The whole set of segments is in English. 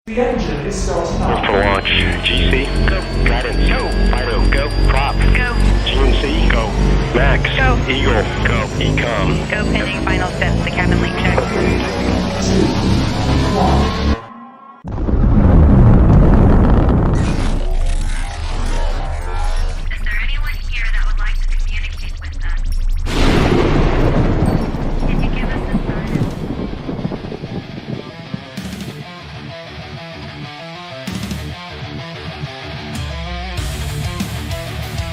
The engine is starting up. For launch. GC. Go. Guidance. Go. Fido. Go. Prop. Go. GNC. Go. Max. Go. Eagle. Go. Ecom. Go pending final steps to cabin link check. 3, 2, 1. Is there anyone here that would like to communicate with us? Can you give us a sign?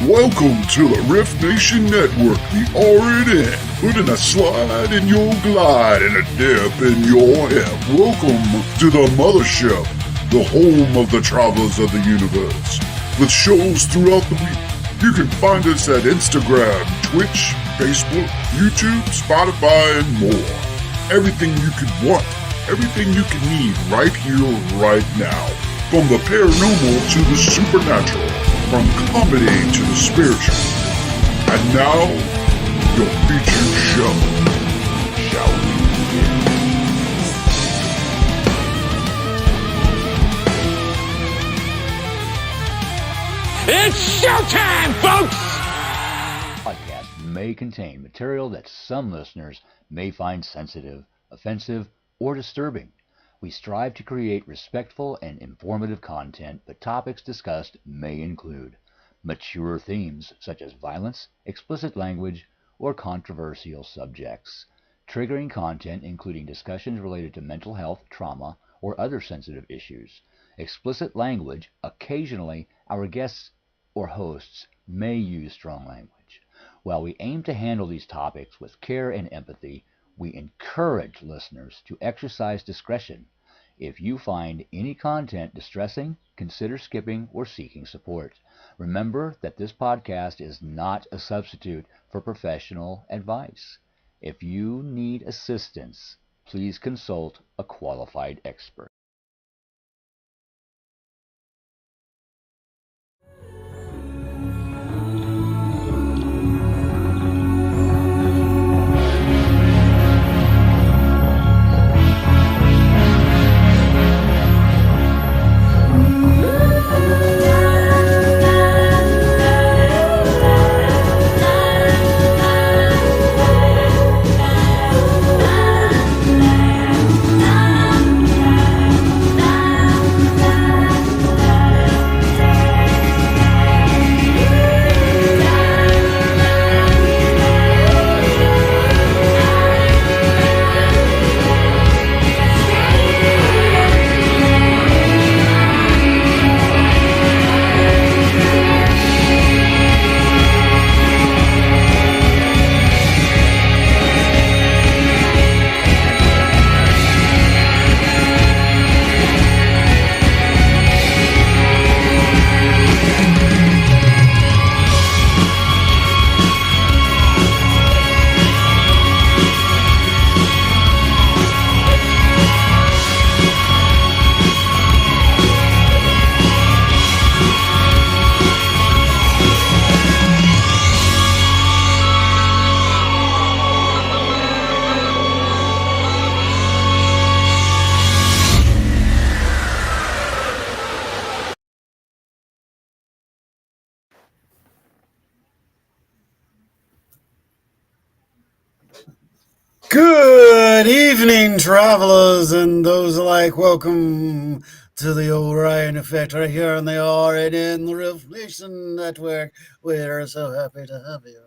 Welcome to the Rift Nation Network, the RNN, putting a slide in your glide and a dip in your hip. Welcome to the mothership, the home of the travelers of the universe. With shows throughout the week, you can find us at Instagram, Twitch, Facebook, YouTube, Spotify, and more. Everything you could want, everything you can need right here, right now. From the paranormal to the supernatural. From comedy to the spiritual. And now, your featured show. Shall we begin? It's showtime, folks! Podcast may contain material that some listeners may find sensitive, offensive, or disturbing. We strive to create respectful and informative content, but topics discussed may include mature themes such as violence, explicit language, or controversial subjects, triggering content including discussions related to mental health, trauma, or other sensitive issues, explicit language. Occasionally, our guests or hosts may use strong language. While we aim to handle these topics with care and empathy, we encourage listeners to exercise discretion. If you find any content distressing, consider skipping or seeking support. Remember that this podcast is not a substitute for professional advice. If you need assistance, please consult a qualified expert. Good evening, travelers, and those alike. Welcome to the Orion Effect right here on the RNN, the RIFT Nation Network. We're so happy to have you.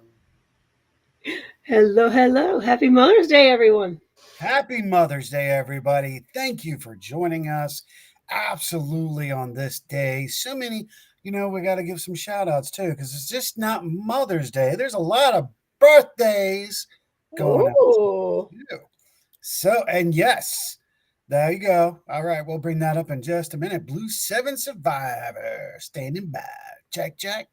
Hello, hello. Happy Mother's Day, everyone. Happy Mother's Day, everybody. Thank you for joining us absolutely on this day. So many, we got to give some shout outs too, because it's just not Mother's Day. There's a lot of birthdays going on. So, and yes, there you go. All right, we'll bring that up in just a minute. Blue 7 Survivor standing by. Check, check.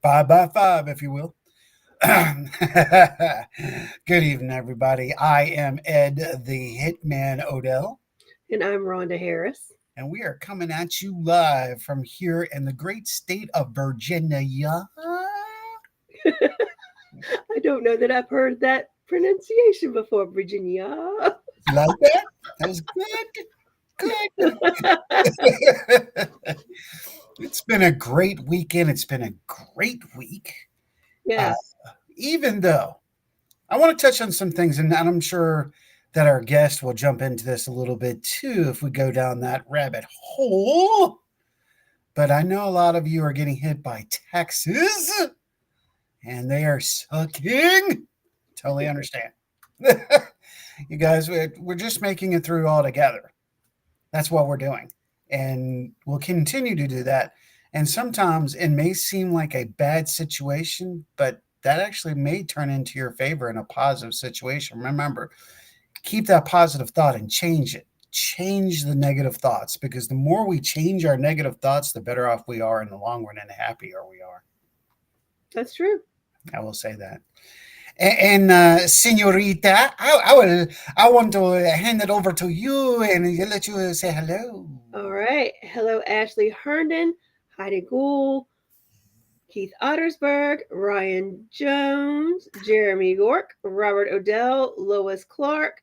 5 by 5, if you will. Good evening, everybody. I am Ed, the Hitman Odell. And I'm Rhonda Harris. And we are coming at you live from here in the great state of Virginia. I don't know that I've heard that pronunciation before, Virginia. You like that? That was good. It's been a great weekend. It's been a great week. Yes. Even though I want to touch on some things, and I'm sure that our guest will jump into this a little bit too if we go down that rabbit hole. But I know a lot of you are getting hit by taxes, and they are sucking. Totally understand. You guys, we're just making it through all together. That's what we're doing. And we'll continue to do that. And sometimes it may seem like a bad situation, but that actually may turn into your favor in a positive situation. Remember, keep that positive thought and change it. Change the negative thoughts, because the more we change our negative thoughts, the better off we are in the long run and the happier we are. That's true. I will say that. And Senorita, I want to hand it over to you and let you say hello. All right. Hello, Ashley Herndon, Heidi Gould, Keith Ottersberg, Ryan Jones, Jeremy York, Robert Odell, Lois Clark.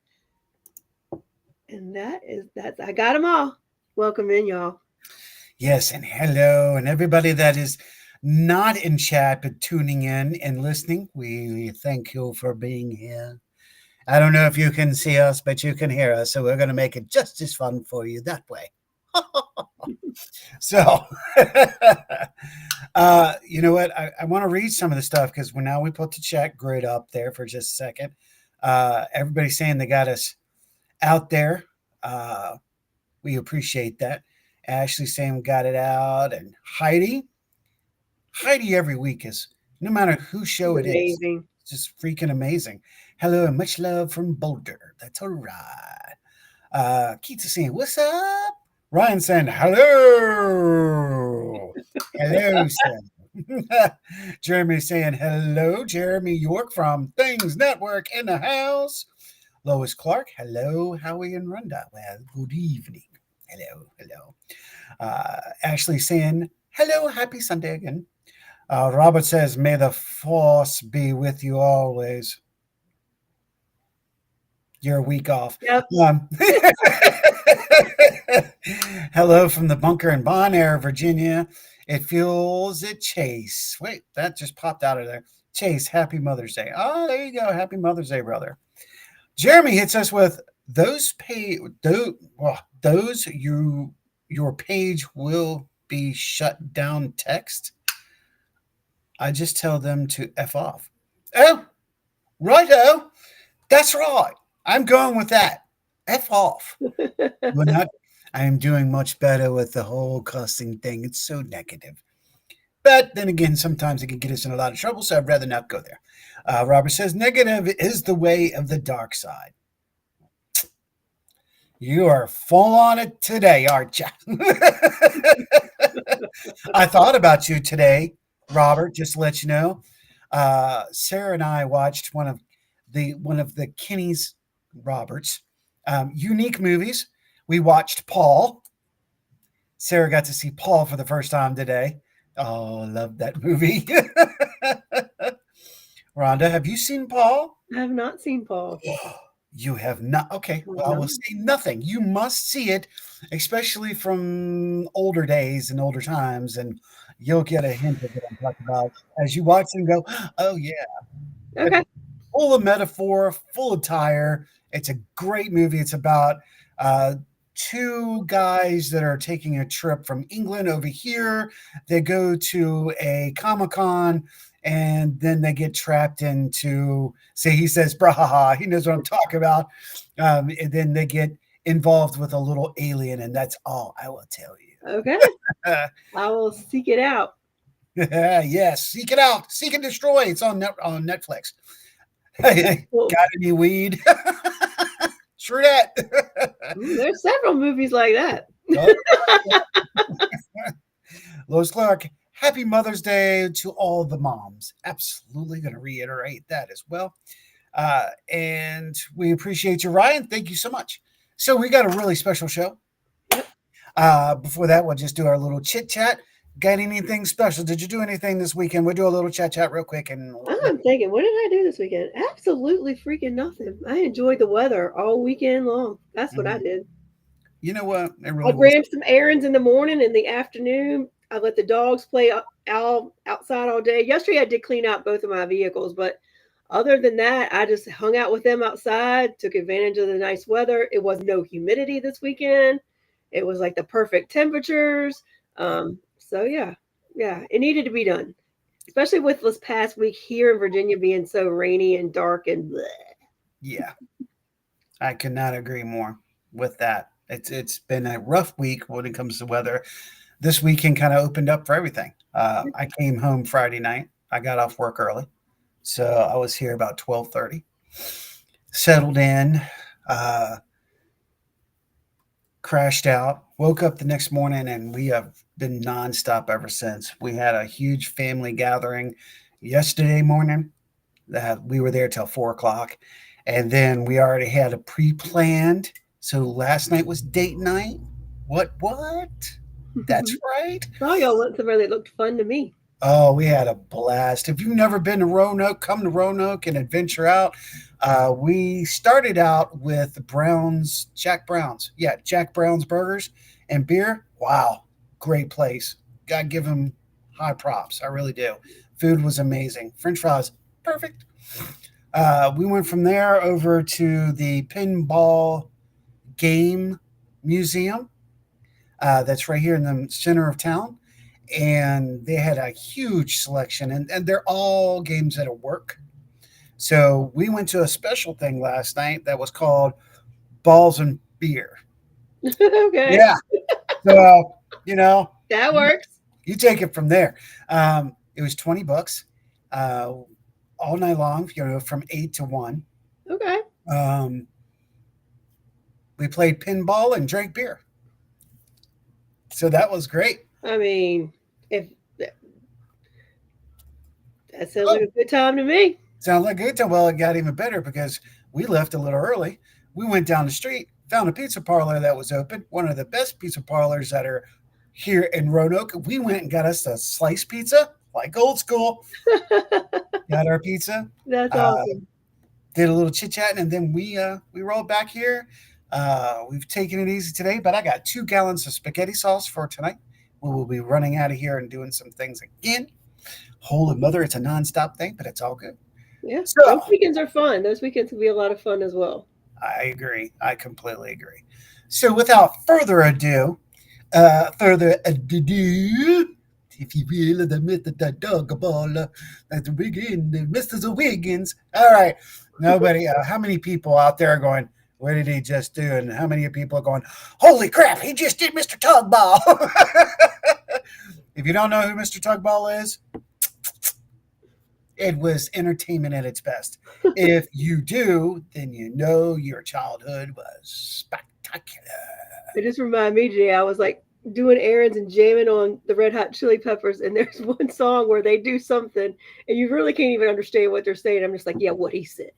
And that's I got them all. Welcome in, y'all. Yes, and hello, and everybody that is not in chat but tuning in and listening. We thank you for being here. I don't know if you can see us, but you can hear us. So we're going to make it just as fun for you that way. So, you know what? I want to read some of the stuff because now we put the chat grid up there for just a second. Everybody's saying they got us out there. We appreciate that. Ashley saying we got it out. And Heidi every week is, no matter whose show it is, Amazing. it's just freaking amazing. Hello and much love from Boulder. That's all right. Keith is saying, what's up? Ryan saying, hello. Hello, sir. Jeremy saying, hello. Jeremy York from Things Network in the house. Lois Clark, hello. Howie and Rhonda. Well, good evening. Hello. Ashley saying, hello. Happy Sunday again. Robert says, may the force be with you always. You're a week off. Yep. Hello from the bunker in Bon Air, Virginia. It feels it, Chase. Wait, that just popped out of there. Chase, happy Mother's Day. Oh, there you go. Happy Mother's Day, brother. Jeremy hits us with your page will be shut down text. I just tell them to F off. Oh, righto. That's right. I'm going with that. F off. I am doing much better with the whole cussing thing. It's so negative. But then again, sometimes it can get us in a lot of trouble, so I'd rather not go there. Robert says, negative is the way of the dark side. You are full on it today, aren't you? I thought about you today, Robert, just to let you know. Sarah and I watched one of the Kenny's Roberts unique movies. We watched Paul. Sarah got to see Paul for the first time today. Oh, I love that movie. Rhonda, have you seen Paul? I have not seen Paul. You have not? Okay. Well, I will say nothing. You must see it, especially from older days and older times, and you'll get a hint of what I'm talking about as you watch and go, oh, yeah. Okay. Full of metaphor, full of tire. It's a great movie. It's about two guys that are taking a trip from England over here. They go to a Comic-Con and then they get trapped into, say he says, brahaha, he knows what I'm talking about. And then they get involved with a little alien, and that's all I will tell you. Okay. I will seek it out. Yes, seek it out. Seek and Destroy. It's on Netflix. Cool. Got any weed? True that. There's several movies like that. Lois Clark, happy Mother's Day to all the moms. Absolutely going to reiterate that as well. And we appreciate you, Ryan. Thank you so much. So we got a really special show. Before that, we'll just do our little chit chat. Got anything special? Did you do anything this weekend? We'll do a little chat real quick. And I'm thinking, what did I do this weekend? Absolutely freaking nothing. I enjoyed the weather all weekend long. That's what I did. You know what? I ran some errands in the morning. In the afternoon, I let the dogs play outside all day. Yesterday, I did clean out both of my vehicles, but other than that, I just hung out with them outside, took advantage of the nice weather. It was no humidity this weekend. It was like the perfect temperatures. So yeah, it needed to be done, especially with this past week here in Virginia being so rainy and dark and bleh. Yeah, I could not agree more with that. It's been a rough week when it comes to weather. This weekend kind of opened up for everything. I came home Friday night. I got off work early, so I was here about 12:30. Settled in, crashed out, woke up the next morning, and we have been nonstop ever since. We had a huge family gathering yesterday morning. We were there till 4:00, and then we already had a pre-planned. So last night was date night. What? That's right. Oh, y'all went somewhere that looked fun to me. Oh, we had a blast. If you've never been to Roanoke, come to Roanoke and adventure out. We started out with Jack Brown's Burgers and beer. Wow, great place. Gotta give them high props. I really do. Food was amazing. French fries, perfect. We went from there over to the Pinball Game Museum. That's right here in the center of town. And they had a huge selection, and they're all games that'll work. So we went to a special thing last night that was called Balls and Beer. Okay. Yeah. So, That works. you take it from there. It was $20 all night long, from 8 to 1. Okay. We played pinball and drank beer. So that was great. I mean, if that sounds like a good time to me. Sounds like a good time. Well, it got even better because we left a little early. We went down the street, found a pizza parlor that was open, one of the best pizza parlors that are here in Roanoke. We went and got us a sliced pizza, like old school. Got our pizza. That's awesome. Did a little chit chat, and then we rolled back here. We've taken it easy today, but I got 2 gallons of spaghetti sauce for tonight. We will be running out of here and doing some things again. Holy mother, it's a nonstop thing, but it's all good. Yeah. So- Those weekends are fun. Those weekends will be a lot of fun as well. I agree. I completely agree. So without further ado, if you feel the myth of the dog ball, let's begin. Mr. Wiggins. All right. Nobody, how many people out there are going, what did he just do? And how many people are going, holy crap, he just did Mr. Tugball. If you don't know who Mr. Tugball is, it was entertainment at its best. If you do, then you know your childhood was spectacular. It just reminded me, Jay, I was like doing errands and jamming on the Red Hot Chili Peppers, and there's one song where they do something, and you really can't even understand what they're saying. I'm just like, yeah, what he said.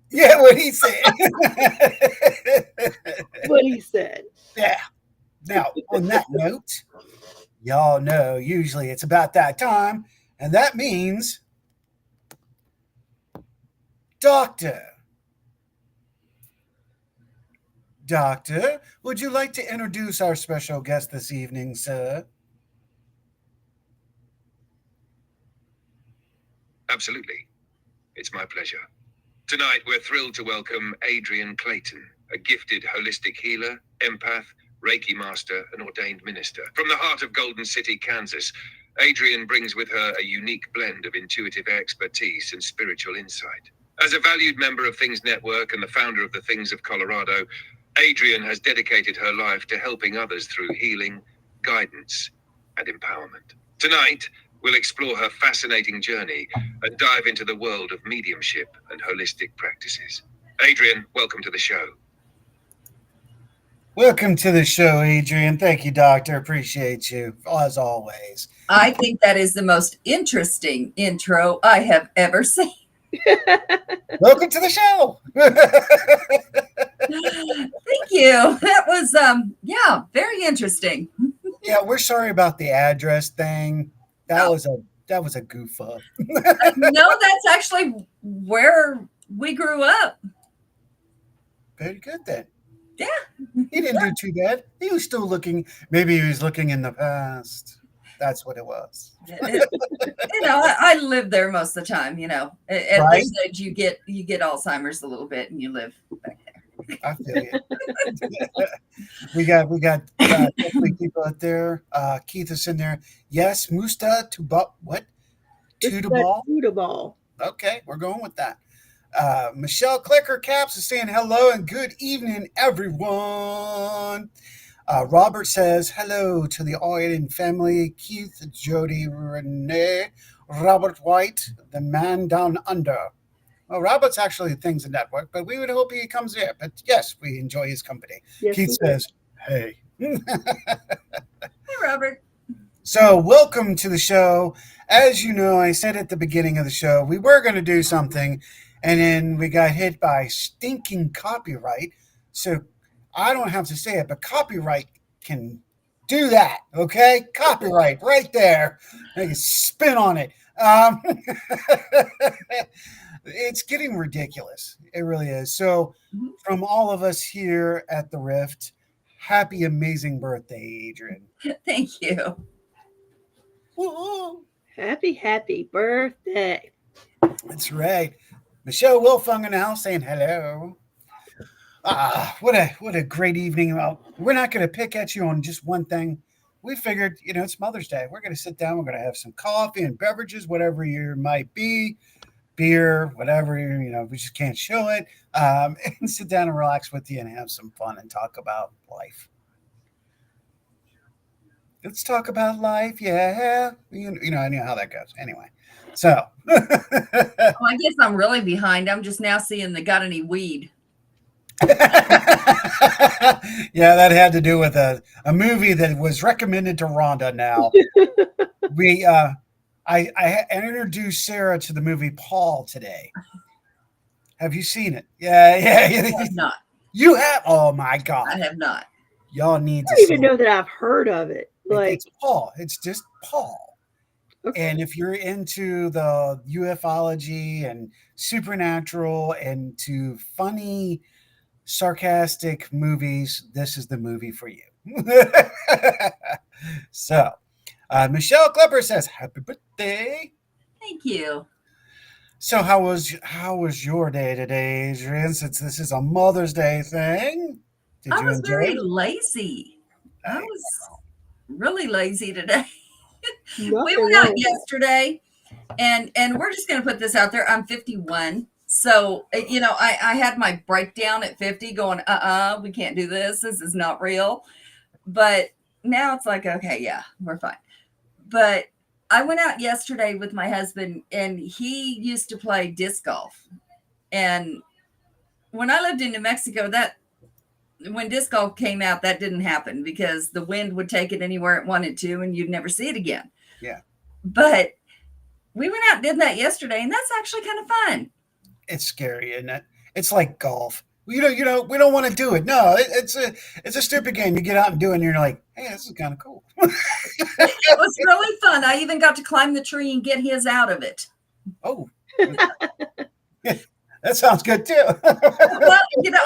Yeah, what he said. What he said. Yeah. Now, on that note, y'all know usually it's about that time, and that means Doctor. Doctor, would you like to introduce our special guest this evening, sir? Absolutely. It's my pleasure. Tonight, we're thrilled to welcome Adrienne Clayton, a gifted holistic healer, empath, Reiki Master, and ordained minister. From the heart of Golden City, Kansas, Adrienne brings with her a unique blend of intuitive expertise and spiritual insight. As a valued member of Things Network and the founder of the Things of Colorado, Adrienne has dedicated her life to helping others through healing, guidance, and empowerment. Tonight, we'll explore her fascinating journey and dive into the world of mediumship and holistic practices. Adrienne, welcome to the show. Welcome to the show, Adrienne. Thank you, Doctor. Appreciate you, as always. I think that is the most interesting intro I have ever seen. Welcome to the show. Thank you. That was very interesting. Yeah, we're sorry about the address thing. That was a goof up. No, that's actually where we grew up. Very good then. Yeah. He didn't do too bad. He was still looking. Maybe he was looking in the past. That's what it was. I live there most of the time. At Right? this age, you get Alzheimer's a little bit, and you live back there. I feel you. we got definitely people out there. Keith is in there. Yes, Musta to what? To the ball. To the ball. Okay, we're going with that. Michelle Clicker Caps is saying hello and good evening, everyone. Robert says hello to the Orion family. Keith, Jody, Renee, Robert White, the man down under. Well, Robert's actually Things in Network, but we would hope he comes here. But yes, we enjoy his company. Yes, Keith says, hey. Hey, Robert. So welcome to the show. As you know, I said at the beginning of the show, we were going to do something, and then we got hit by stinking copyright. So I don't have to say it, but copyright can do that, okay? Copyright right there. They can spin on it. It's getting ridiculous. It really is. So from all of us here at the Rift, happy, amazing birthday, Adrienne. Thank you. Woo-hoo. Happy birthday. That's right. Michelle Wilfung in the house saying hello. What a great evening. Well, we're not going to pick at you on just one thing. We figured, it's Mother's Day. We're going to sit down. We're going to have some coffee and beverages, whatever you might be, beer, whatever, we just can't show it. And sit down and relax with you and have some fun and talk about life. Let's talk about life. Yeah. I know how that goes. Anyway, so. Well, I guess I'm really behind. I'm just now seeing the got any weed. Yeah, that had to do with a movie that was recommended to Rhonda. Now I introduced Sarah to the movie Paul today. Have you seen it? Yeah. I have not. You have? Oh my God, I have not. Y'all need to. I don't even know that I've heard of it. It's Paul. It's just Paul. Okay. And if you're into the ufology and supernatural and to funny, sarcastic movies, this is the movie for you. So, Michelle Klepper says, "Happy birthday!" Thank you. So, how was your day today, Adrienne? Since this is a Mother's Day thing, I was very lazy. I was really lazy today. We went out yesterday, and we're just going to put this out there. I'm 51. So, I had my breakdown at 50 going, we can't do this. This is not real. But now it's like, okay, yeah, we're fine. But I went out yesterday with my husband, and he used to play disc golf. And when I lived in New Mexico, when disc golf came out, that didn't happen because the wind would take it anywhere it wanted to, and you'd never see it again. Yeah. But we went out and did that yesterday, and that's actually kind of fun. It's scary, isn't it? It's like golf. We don't want to do it. No, it's a stupid game. You get out and do it, and you're like, hey, this is kind of cool. It was really fun. I even got to climb the tree and get his out of it. Oh, that sounds good too. Well,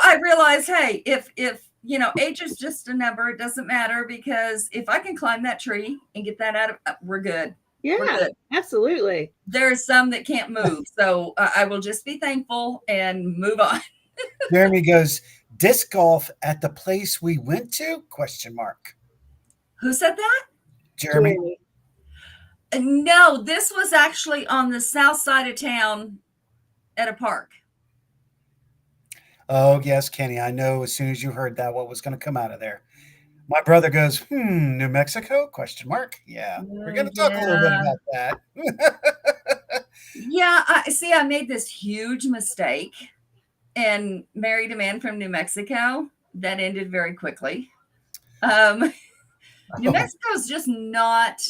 I realized, hey, if age is just a number, it doesn't matter, because if I can climb that tree and get that out of, we're good. Yeah, absolutely. There's some that can't move, so I will just be thankful and move on. Jeremy goes, disc golf at the place we went to? ? Who said that? Jeremy. No, this was actually on the south side of town at a park. Oh, yes, Kenny. I know as soon as you heard that, what was going to come out of there. My brother goes, New Mexico? ? Yeah, we're going to talk a little bit about that. Yeah, I made this huge mistake and married a man from New Mexico. That ended very quickly. New Mexico is just not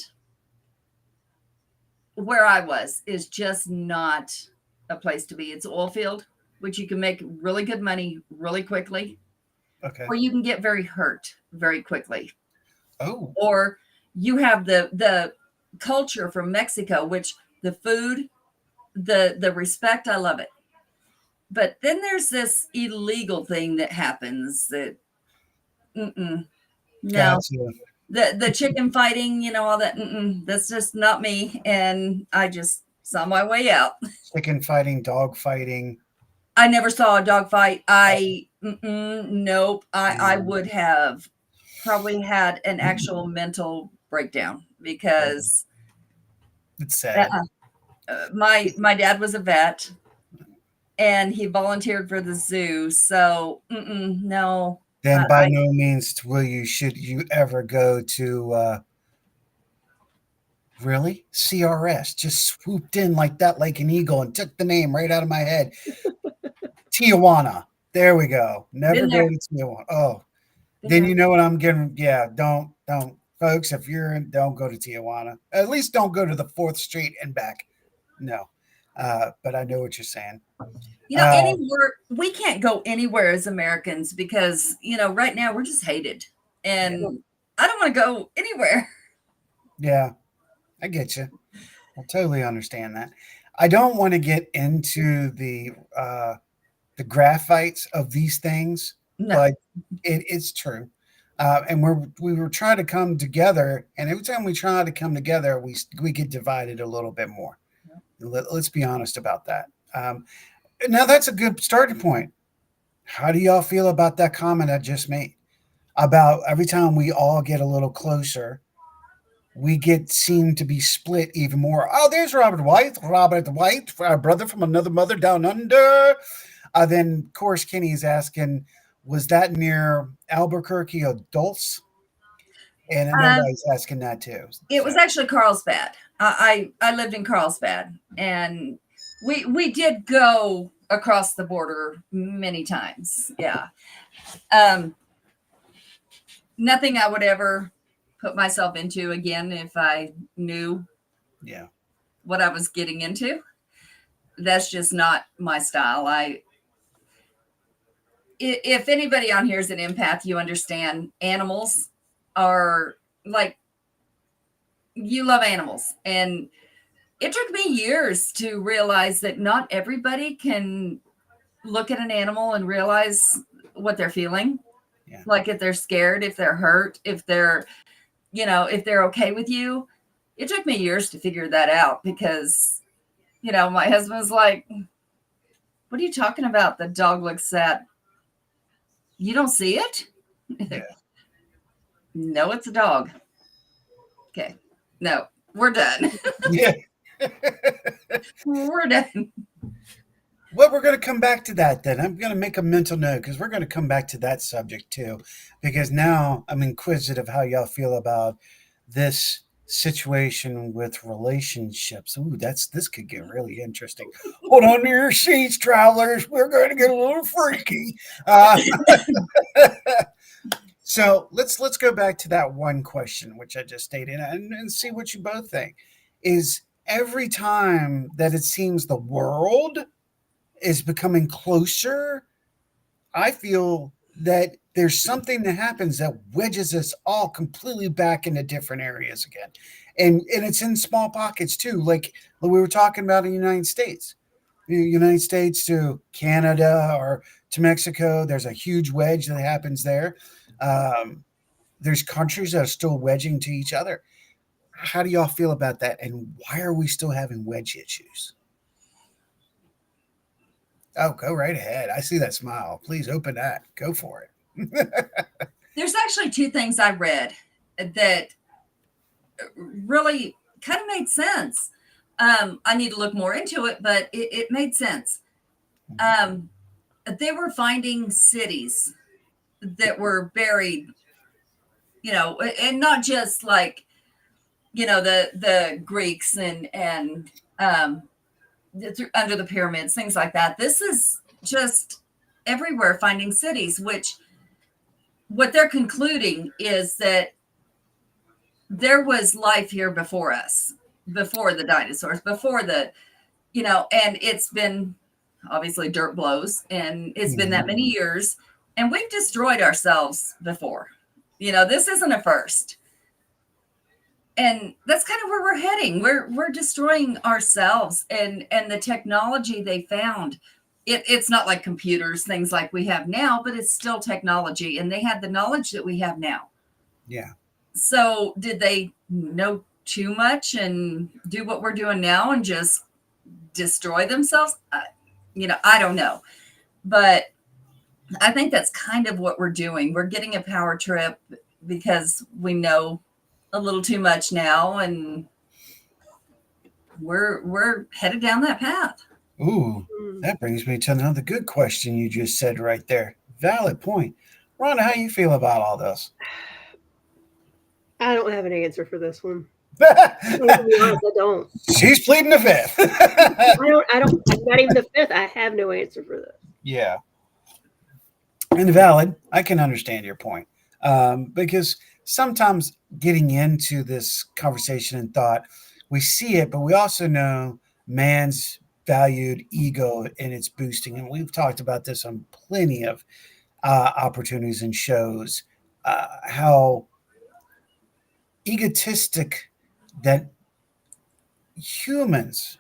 where I was. Is just not a place to be. It's oil field, which you can make really good money really quickly. Okay. Or you can get very hurt very quickly. Oh. Or you have the culture from Mexico, which the food, the respect, I love it. But then there's this illegal thing that happens that, no. Gotcha. The chicken fighting, all that, that's just not me. And I just saw my way out. Chicken fighting, dog fighting. I never saw a dog fight. Nope. I would have probably had an actual mental breakdown because it's sad. My dad was a vet and he volunteered for the zoo. So no. Then by no means should you ever go to really? CRS just swooped in like that, like an eagle, and took the name right out of my head. Tijuana. There we go. Never go to Tijuana. Oh, then you know what I'm getting. Yeah, don't, folks. If don't go to Tijuana. At least don't go to the 4th Street and back. No, but I know what you're saying. Anywhere we can't go anywhere as Americans because right now we're just hated, and I don't want to go anywhere. Yeah, I get you. I totally understand that. I don't want to get into the graphites of these things, but it's true. And we were trying to come together, and every time we try to come together, we get divided a little bit more. Let's be honest about that. Now that's a good starting point. How do y'all feel about that comment I just made? About every time we all get a little closer, we seem to be split even more. Oh, there's Robert White, our brother from another mother down under. Then, of course, Kenny is asking, was that near Albuquerque or Dulce? And everybody's asking that too. It was actually Carlsbad. I lived in Carlsbad, and we did go across the border many times. Yeah. Nothing I would ever put myself into again if I knew what I was getting into. That's just not my style. If anybody on here is an empath, you understand animals are like, you love animals. And it took me years to realize that not everybody can look at an animal and realize what they're feeling. Yeah. Like if they're scared, if they're hurt, if they're, if they're okay with you. It took me years to figure that out because, my husband was like, what are you talking about? The dog looks sad. You don't see it? Yeah. No, it's a dog. Okay. No, we're done. Yeah. We're done. Well, we're going to come back to that then. I'm going to make a mental note because we're going to come back to that subject too. Because now I'm inquisitive how y'all feel about this situation with relationships. Ooh, this could get really interesting. Hold on to your seats, travelers. We're going to get a little freaky. So let's go back to that one question, which I just stated, and see what you both think. Is every time that it seems the world is becoming closer, I feel that there's something that happens that wedges us all completely back into different areas again. And it's in small pockets too. Like we were talking about in the United States. The United States to Canada or to Mexico, there's a huge wedge that happens there. There's countries that are still wedging to each other. How do y'all feel about that? And why are we still having wedge issues? Oh, go right ahead. I see that smile. Please open that. Go for it. There's actually two things I read that really kind of made sense. I need to look more into it, but it made sense. They were finding cities that were buried, and not just like, the Greeks and under the pyramids, things like that. This is just everywhere finding cities, which what they're concluding is that there was life here before us, before the dinosaurs, before the, and it's been obviously dirt blows and it's been that many years and we've destroyed ourselves before. This isn't a first. And that's kind of where we're heading. We're destroying ourselves and the technology they found. It's not like computers, things like we have now, but it's still technology. And they had the knowledge that we have now. Yeah. So did they know too much and do what we're doing now and just destroy themselves? I don't know. But I think that's kind of what we're doing. We're getting a power trip because we know a little too much now, and we're headed down that path. Ooh, that brings me to another good question you just said right there. Valid point. Rhonda, how you feel about all this? I don't have an answer for this one. To be honest, I don't. She's pleading the fifth. I don't, not even the fifth. I have no answer for this. Yeah. And valid. I can understand your point. Because sometimes getting into this conversation and thought, we see it, but we also know man's valued ego and its boosting. And we've talked about this on plenty of opportunities and shows, how egotistic that humans,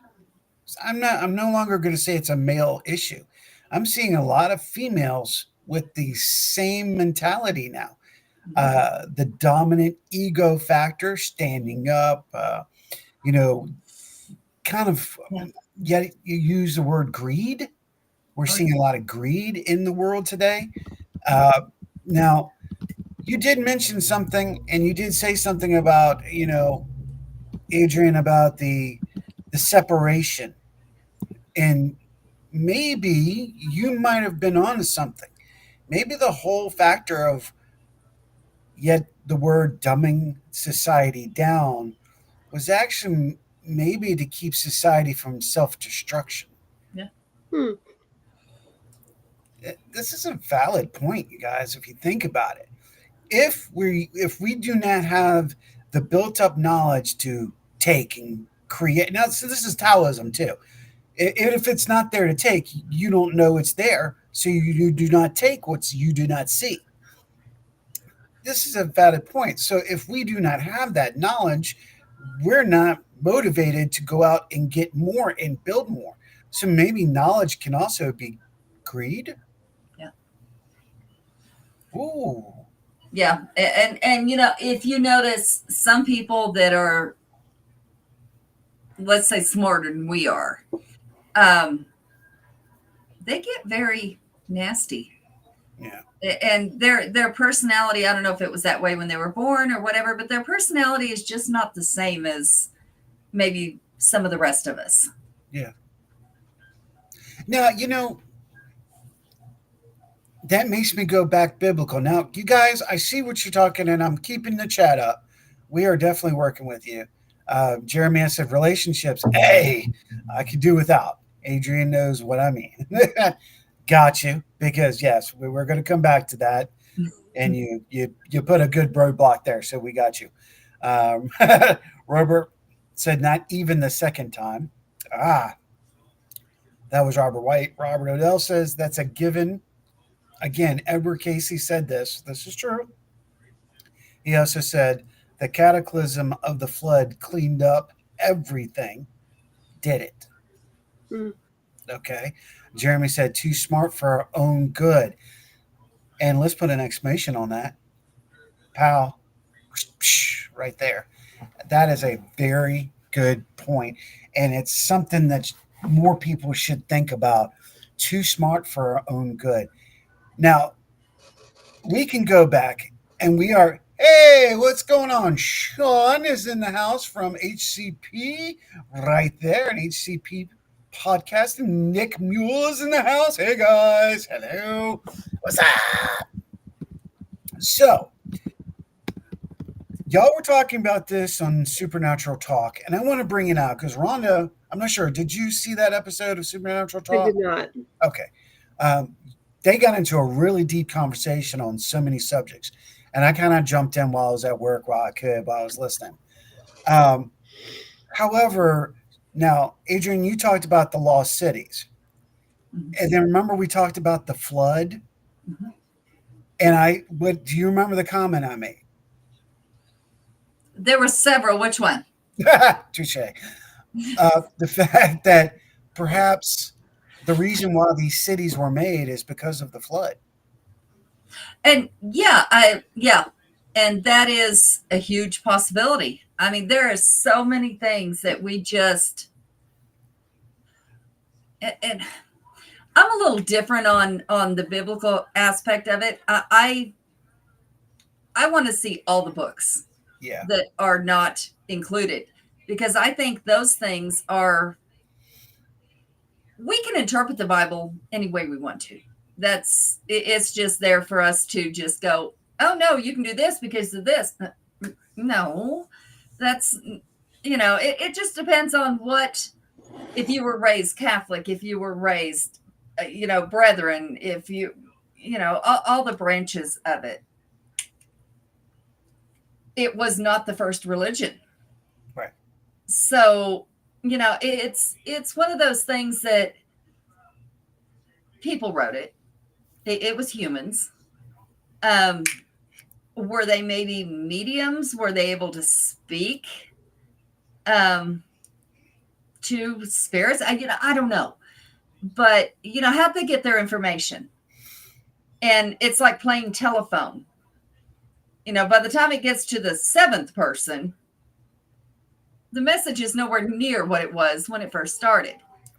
I'm no longer going to say it's a male issue. I'm seeing a lot of females with the same mentality now. The dominant ego factor, standing up, kind of, yet you use the word greed. We're seeing a lot of greed in the world today. Now, you did mention something, and you did say something about, Adrienne, about the separation, and maybe you might have been onto something. Maybe the whole factor of yet the word dumbing society down was actually maybe to keep society from self-destruction. Yeah. This is a valid point, you guys, if you think about it. If we do not have the built-up knowledge to take and create, now so this is Taoism too. If it's not there to take, you don't know it's there, so you do not take what you do not see. This is a valid point. So if we do not have that knowledge, we're not motivated to go out and get more and build more. So maybe knowledge can also be greed. Yeah. Ooh. Yeah. And if you notice, some people that are, let's say, smarter than we are, they get very nasty. Yeah. And their personality, I don't know if it was that way when they were born or whatever, but their personality is just not the same as maybe some of the rest of us. Yeah. Now, that makes me go back biblical. Now, you guys, I see what you're talking, and I'm keeping the chat up. We are definitely working with you. Jeremy has said relationships. Hey, I could do without. Adrienne knows what I mean. Got you, because yes, we're going to come back to that, and you put a good roadblock there, so we got you. Robert said not even the second time. That was Robert White. Robert Odell says that's a given. Again, Edward Casey said this. This is true. He also said the cataclysm of the flood cleaned up everything. Did it? Okay. Jeremy said too smart for our own good. And let's put an exclamation on that. Pow. Right there. That is a very good point. And it's something that more people should think about. Too smart for our own good. Now, we can go back and we are, hey, what's going on? Sean is in the house from HCP right there, an HCP podcast. And Nick Mule is in the house. Hey, guys. Hello. What's up? So, y'all were talking about this on Supernatural Talk, and I want to bring it out because Rhonda, I'm not sure, did you see that episode of Supernatural Talk? I did not. Okay. They got into a really deep conversation on so many subjects, and I kind of jumped in while I was at work, while I was listening. However, now, Adrienne, you talked about the lost cities. Mm-hmm. And then remember we talked about the flood? Mm-hmm. And do you remember the comment I made? There were several. Which one? Touche. The fact that perhaps the reason why these cities were made is because of the flood. And and that is a huge possibility. I mean, there are so many things that we just, and I'm a little different on the biblical aspect of it. I want to see all the books that are not included, because I think those things we can interpret the Bible any way we want to. It's just there for us to just go, oh no, you can do this because of this. No, that's, it just depends on if you were raised Catholic, if you were raised, Brethren, if all the branches of it. It was not the first religion. Right. So, it's one of those things that people wrote it. It was humans. Were they maybe mediums? Were they able to speak to spirits? I don't know. But, how'd they get their information? And it's like playing telephone. By the time it gets to the seventh person, the message is nowhere near what it was when it first started.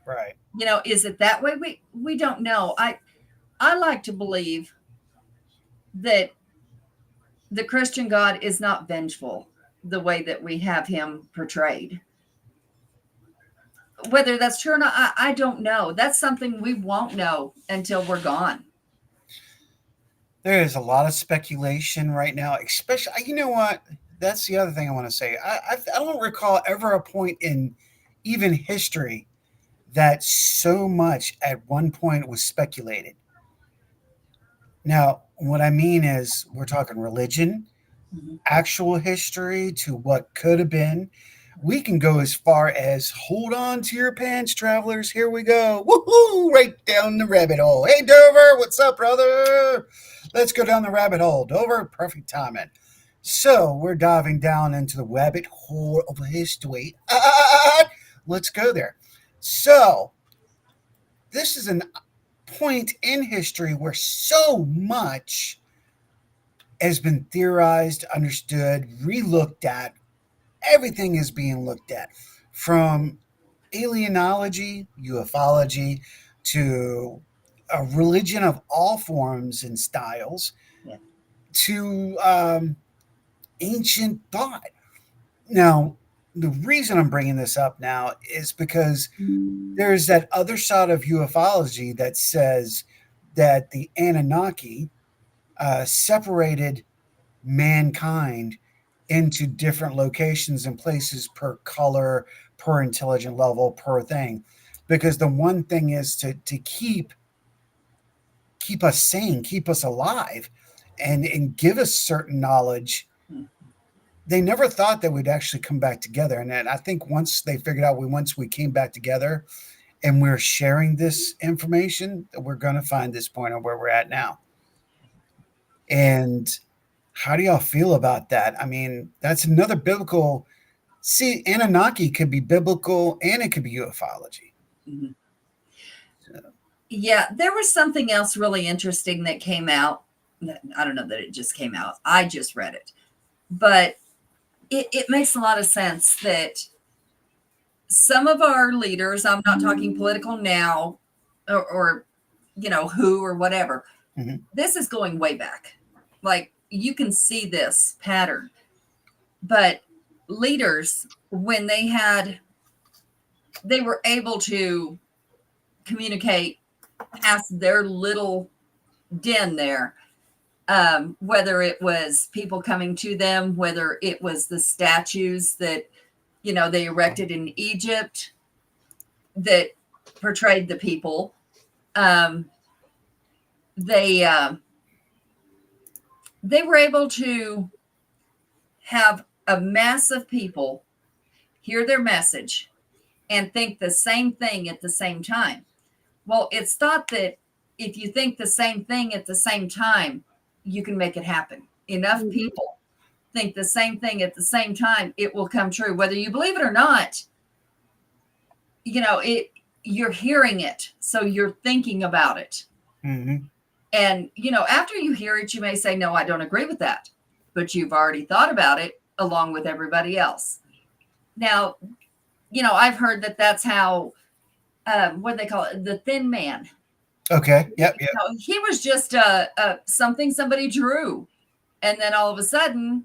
Right. You know, is it that way? We don't know. I like to believe that the Christian God is not vengeful the way that we have him portrayed. Whether that's true or not, I don't know. That's something we won't know until we're gone. There is a lot of speculation right now, especially, you know what? That's the other thing I want to say. I don't recall ever a point in even history that so much at one point was speculated. Now, what I mean is, we're talking religion, actual history to what could have been. We can go as far as hold on to your pants, travelers. Here we go. Woohoo! Right down the rabbit hole. Hey, Dover, what's up, brother? Let's go down the rabbit hole. Dover, perfect timing. So we're diving down into the rabbit hole of history. Let's go there. So this is a point in history where so much has been theorized, understood, relooked at. Everything is being looked at, from alienology, ufology, to a religion of all forms and styles, to ancient thought. Now, the reason I'm bringing this up now is because there's that other side of ufology that says that the Anunnaki separated mankind into different locations and places per color, per intelligent level, per thing. Because the one thing is to keep us sane, keep us alive, and give us certain knowledge. They never thought that we'd actually come back together. And I think once they figured out once we came back together and we're sharing this information, that we're going to find this point of where we're at now. And how do y'all feel about that? I mean, that's another biblical. See, Anunnaki could be biblical and it could be ufology. Mm-hmm. So. Yeah, there was something else really interesting that came out. I don't know that it just came out. I just read it. But it makes a lot of sense that some of our leaders, I'm not talking political now or you know, who or whatever. Mm-hmm. This is going way back. Like, you can see this pattern. But leaders, when they were able to communicate past their little den there, whether it was people coming to them, whether it was the statues that, you know, they erected in Egypt that portrayed the people, they were able to have a mass of people hear their message and think the same thing at the same time. Well, it's thought that if you think the same thing at the same time, you can make it happen. Enough people think the same thing at the same time, it will come true. Whether you believe it or not, you know, you're hearing it, so you're thinking about it. Mm-hmm. And, you know, after you hear it, you may say, no, I don't agree with that. But you've already thought about it along with everybody else. Now, you know, I've heard that that's how, what do they call it? The Thin Man. Okay. Yep. You know, he was just something somebody drew. And then all of a sudden,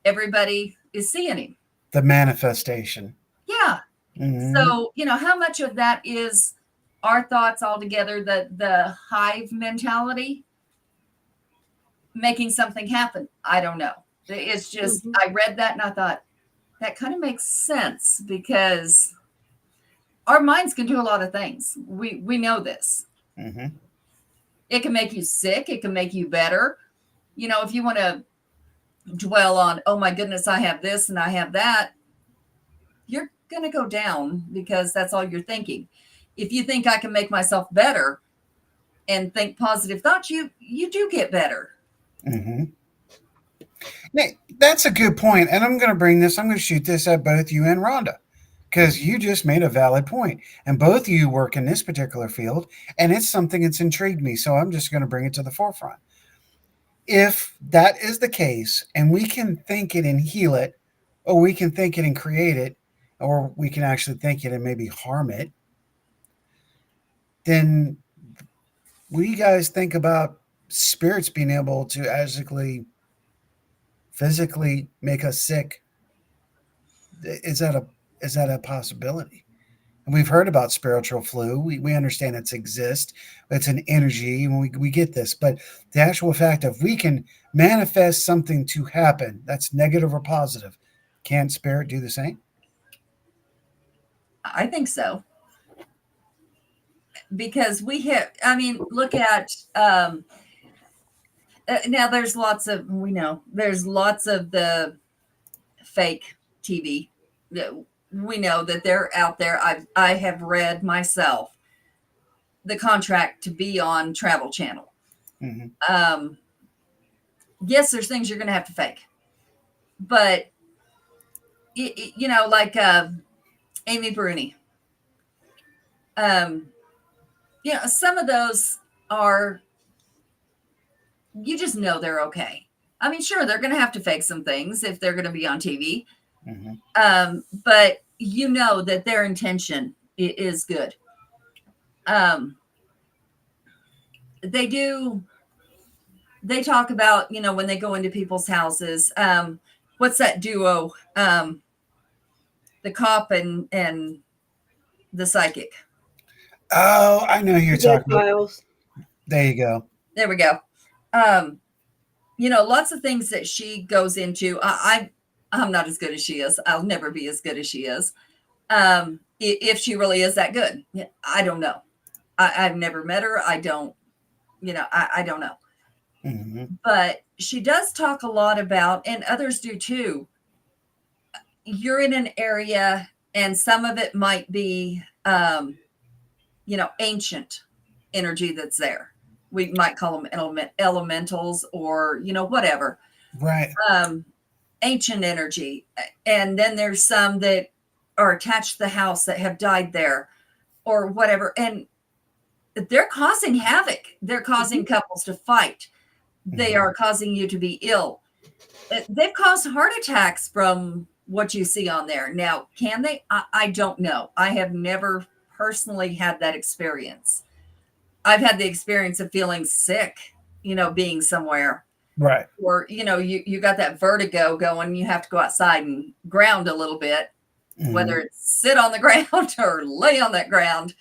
everybody is seeing him. The manifestation. Yeah. Mm-hmm. So, you know, how much of that is our thoughts altogether, the hive mentality, making something happen? I don't know. It's just, I read that and I thought, that kind of makes sense, because our minds can do a lot of things. We know this. Mm-hmm. It can make you sick. It can make you better. You know, if you want to dwell on, oh my goodness, I have this and I have that, you're going to go down, because that's all you're thinking. If you think I can make myself better and think positive thoughts, you do get better. Mm-hmm. Now, that's a good point. And I'm going to shoot this at both you and Rhonda, because you just made a valid point. And both of you work in this particular field, and it's something that's intrigued me. So I'm just going to bring it to the forefront. If that is the case, and we can think it and heal it, or we can think it and create it, or we can actually think it and maybe harm it, then what do you guys think about spirits being able to actually physically make us sick? Is that a possibility? And we've heard about spiritual flu. We understand it's exist. It's an energy, and we get this. But the actual fact of we can manifest something to happen that's negative or positive, can spirit do the same? I think so. Because look at now there's lots of the fake TV. We know that they're out there. I have read myself the contract to be on Travel Channel. Mm-hmm. Yes, there's things you're going to have to fake, but like Amy Bruni. Some of those are, you just know they're okay. I mean, sure, they're going to have to fake some things if they're going to be on TV. Mm-hmm. But you know that their intention is good. They talk about, when they go into people's houses, what's that duo? The cop and the psychic. Oh, I know you're talking about. There you go. There we go. Lots of things that she goes into. I'm not as good as she is. I'll never be as good as she is. If she really is that good, I don't know. I've never met her. I don't, I don't know. Mm-hmm. But she does talk a lot about, and others do too, you're in an area and some of it might be, ancient energy that's there. We might call them elementals or, whatever. Right. Ancient energy. And then there's some that are attached to the house that have died there or whatever. And they're causing havoc. They're causing couples to fight. They are causing you to be ill. They've caused heart attacks from what you see on there. Now, can they? I don't know. I have never personally had that experience. I've had the experience of feeling sick, being somewhere. Right. Or, you got that vertigo going, you have to go outside and ground a little bit, whether it's sit on the ground or lay on that ground,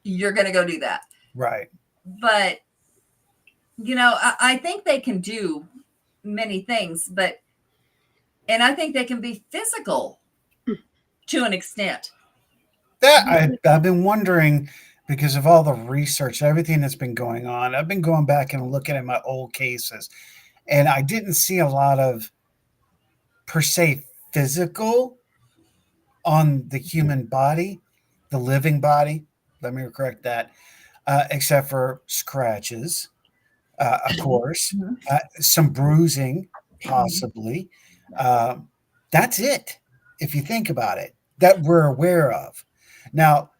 you're going to go do that. Right. But, I think they can do many things, and I think they can be physical to an extent. That I've been wondering because of all the research, everything that's been going on. I've been going back and looking at my old cases, and I didn't see a lot of per se physical on the human body, the living body. Let me correct that. Except for scratches, of course, some bruising, possibly. That's it, if you think about it, that we're aware of. Now,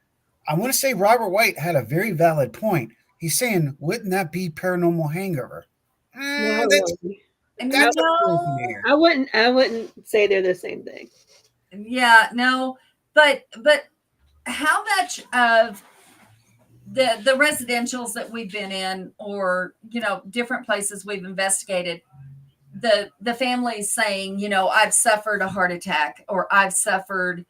I want to say Robert White had a very valid point. He's saying, wouldn't that be paranormal hangover? I wouldn't say they're the same thing. Yeah, no, but how much of the residentials that we've been in, or different places we've investigated, the families saying, I've suffered a heart attack, or I've suffered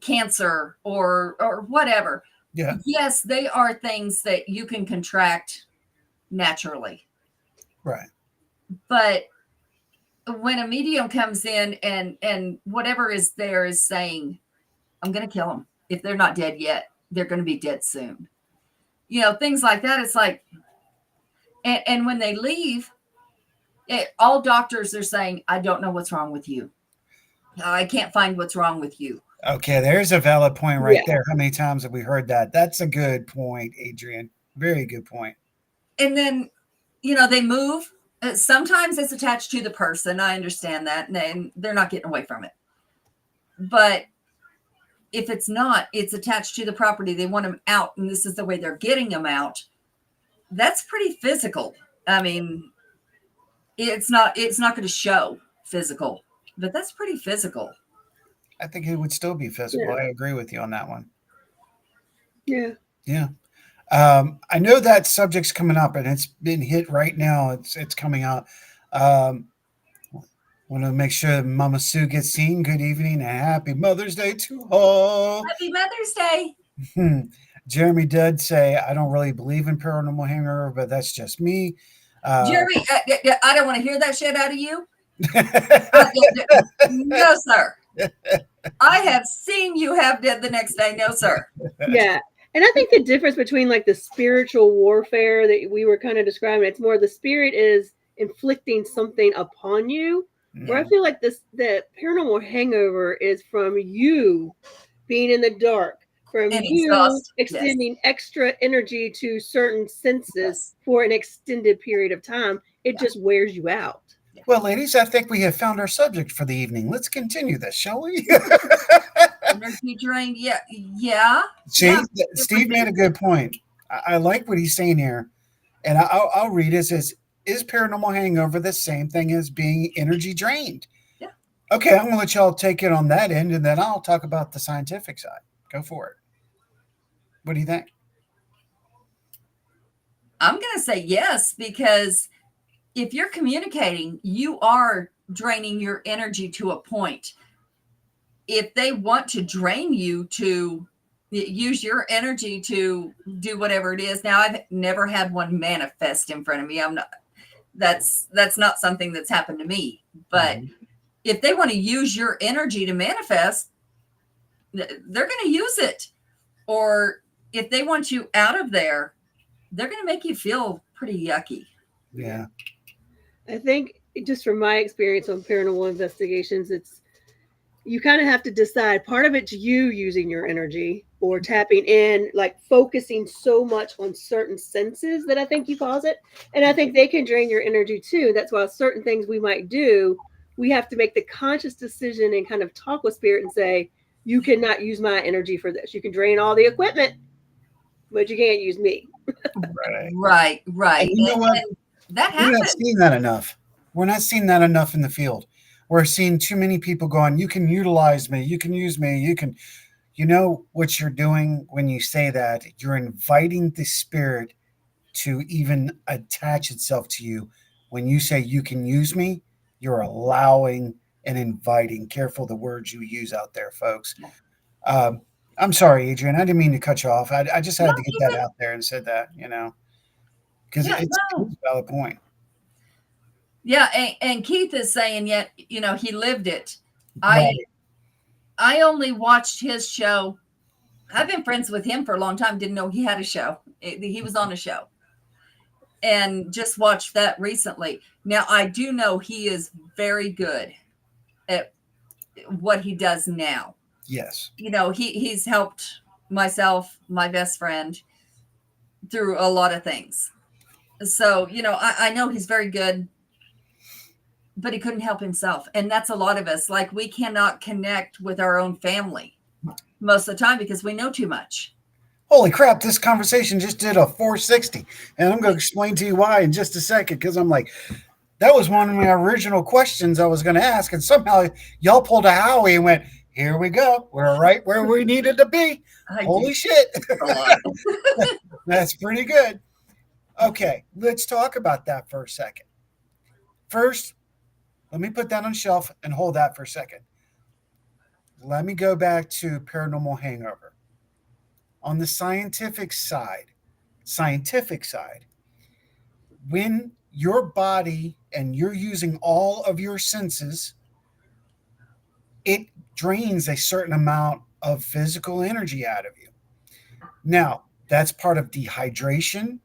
cancer, or whatever. Yeah. Yes, they are things that you can contract naturally. Right. But when a medium comes in and whatever is there is saying, I'm going to kill them. If they're not dead yet, they're going to be dead soon. Things like that. It's like, and when they leave, all doctors are saying, I don't know what's wrong with you. I can't find what's wrong with you. Okay, there's a valid point right there. How many times have we heard that? That's a good point, Adrienne. Very good point. And then, they move. Sometimes it's attached to the person. I understand that. And they're not getting away from it. But if it's not, it's attached to the property. They want them out, and this is the way they're getting them out. That's pretty physical. I mean, it's not going to show physical, but that's pretty physical. I think it would still be physical. Yeah. I agree with you on that one. Yeah. Yeah. I know that subject's coming up, and it's been hit right now. It's coming out. Want to make sure Mama Sue gets seen. Good evening and happy Mother's Day to all. Happy Mother's Day. Jeremy did say, I don't really believe in paranormal hangover, but that's just me. Jeremy, I don't want to hear that shit out of you. No, sir. I have seen you have dead the next day. No, sir. Yeah. And I think the difference between like the spiritual warfare that we were kind of describing, it's more the spirit is inflicting something upon you. Where I feel like the paranormal hangover is from you being in the dark, from And you exhaust, extending extra energy to certain senses for an extended period of time. It just wears you out. Well, ladies, I think we have found our subject for the evening. Let's continue this, shall we? Energy drain. Yeah. See, Yeah. Steve made a good point. I like what he's saying here, and I'll read it. It says, is paranormal hangover the same thing as being energy drained? Yeah. Okay, I'm going to let y'all take it on that end, and then I'll talk about the scientific side. Go for it. What do you think? I'm going to say yes, because if you're communicating, you are draining your energy to a point. If they want to drain you to use your energy to do whatever it is. Now, I've never had one manifest in front of me. That's not something that's happened to me. But if they want to use your energy to manifest, they're going to use it. Or if they want you out of there, they're going to make you feel pretty yucky. Yeah. I think just from my experience on paranormal investigations, you kind of have to decide. Part of it's you using your energy or tapping in, like focusing so much on certain senses that I think you cause it. And I think they can drain your energy too. That's why certain things we might do, we have to make the conscious decision and kind of talk with spirit and say, you cannot use my energy for this. You can drain all the equipment, but you can't use me. Right. And you know what? That We're happens. not seeing that enough. We're not seeing that enough in the field. We're seeing too many people going, you can utilize me, you can use me, you know what you're doing when you say that? You're inviting the spirit to even attach itself to you. When you say you can use me, you're allowing and inviting. Careful the words you use out there, folks. I'm sorry, Adrienne. I didn't mean to cut you off. I just had to get that out there and said that, because it's a valid point. Yeah, and Keith is saying, yet he lived it. Right. I only watched his show. I've been friends with him for a long time. Didn't know he had a show. He was on a show, and just watched that recently. Now I do know he is very good at what he does now. Yes. He's helped myself, my best friend, through a lot of things. So I know he's very good. But he couldn't help himself. And that's a lot of us. Like, we cannot connect with our own family most of the time because we know too much. Holy crap, this conversation just did a 460. And I'm going to explain to you why in just a second, because I'm like, that was one of my original questions I was going to ask. And somehow y'all pulled a Howie and went, here we go. We're right where we needed to be. Holy shit. That's pretty good. Okay, let's talk about that for a second. First, let me put that on the shelf and hold that for a second. Let me go back to paranormal hangover. On the scientific side, when your body and you're using all of your senses, it drains a certain amount of physical energy out of you. Now, that's part of dehydration.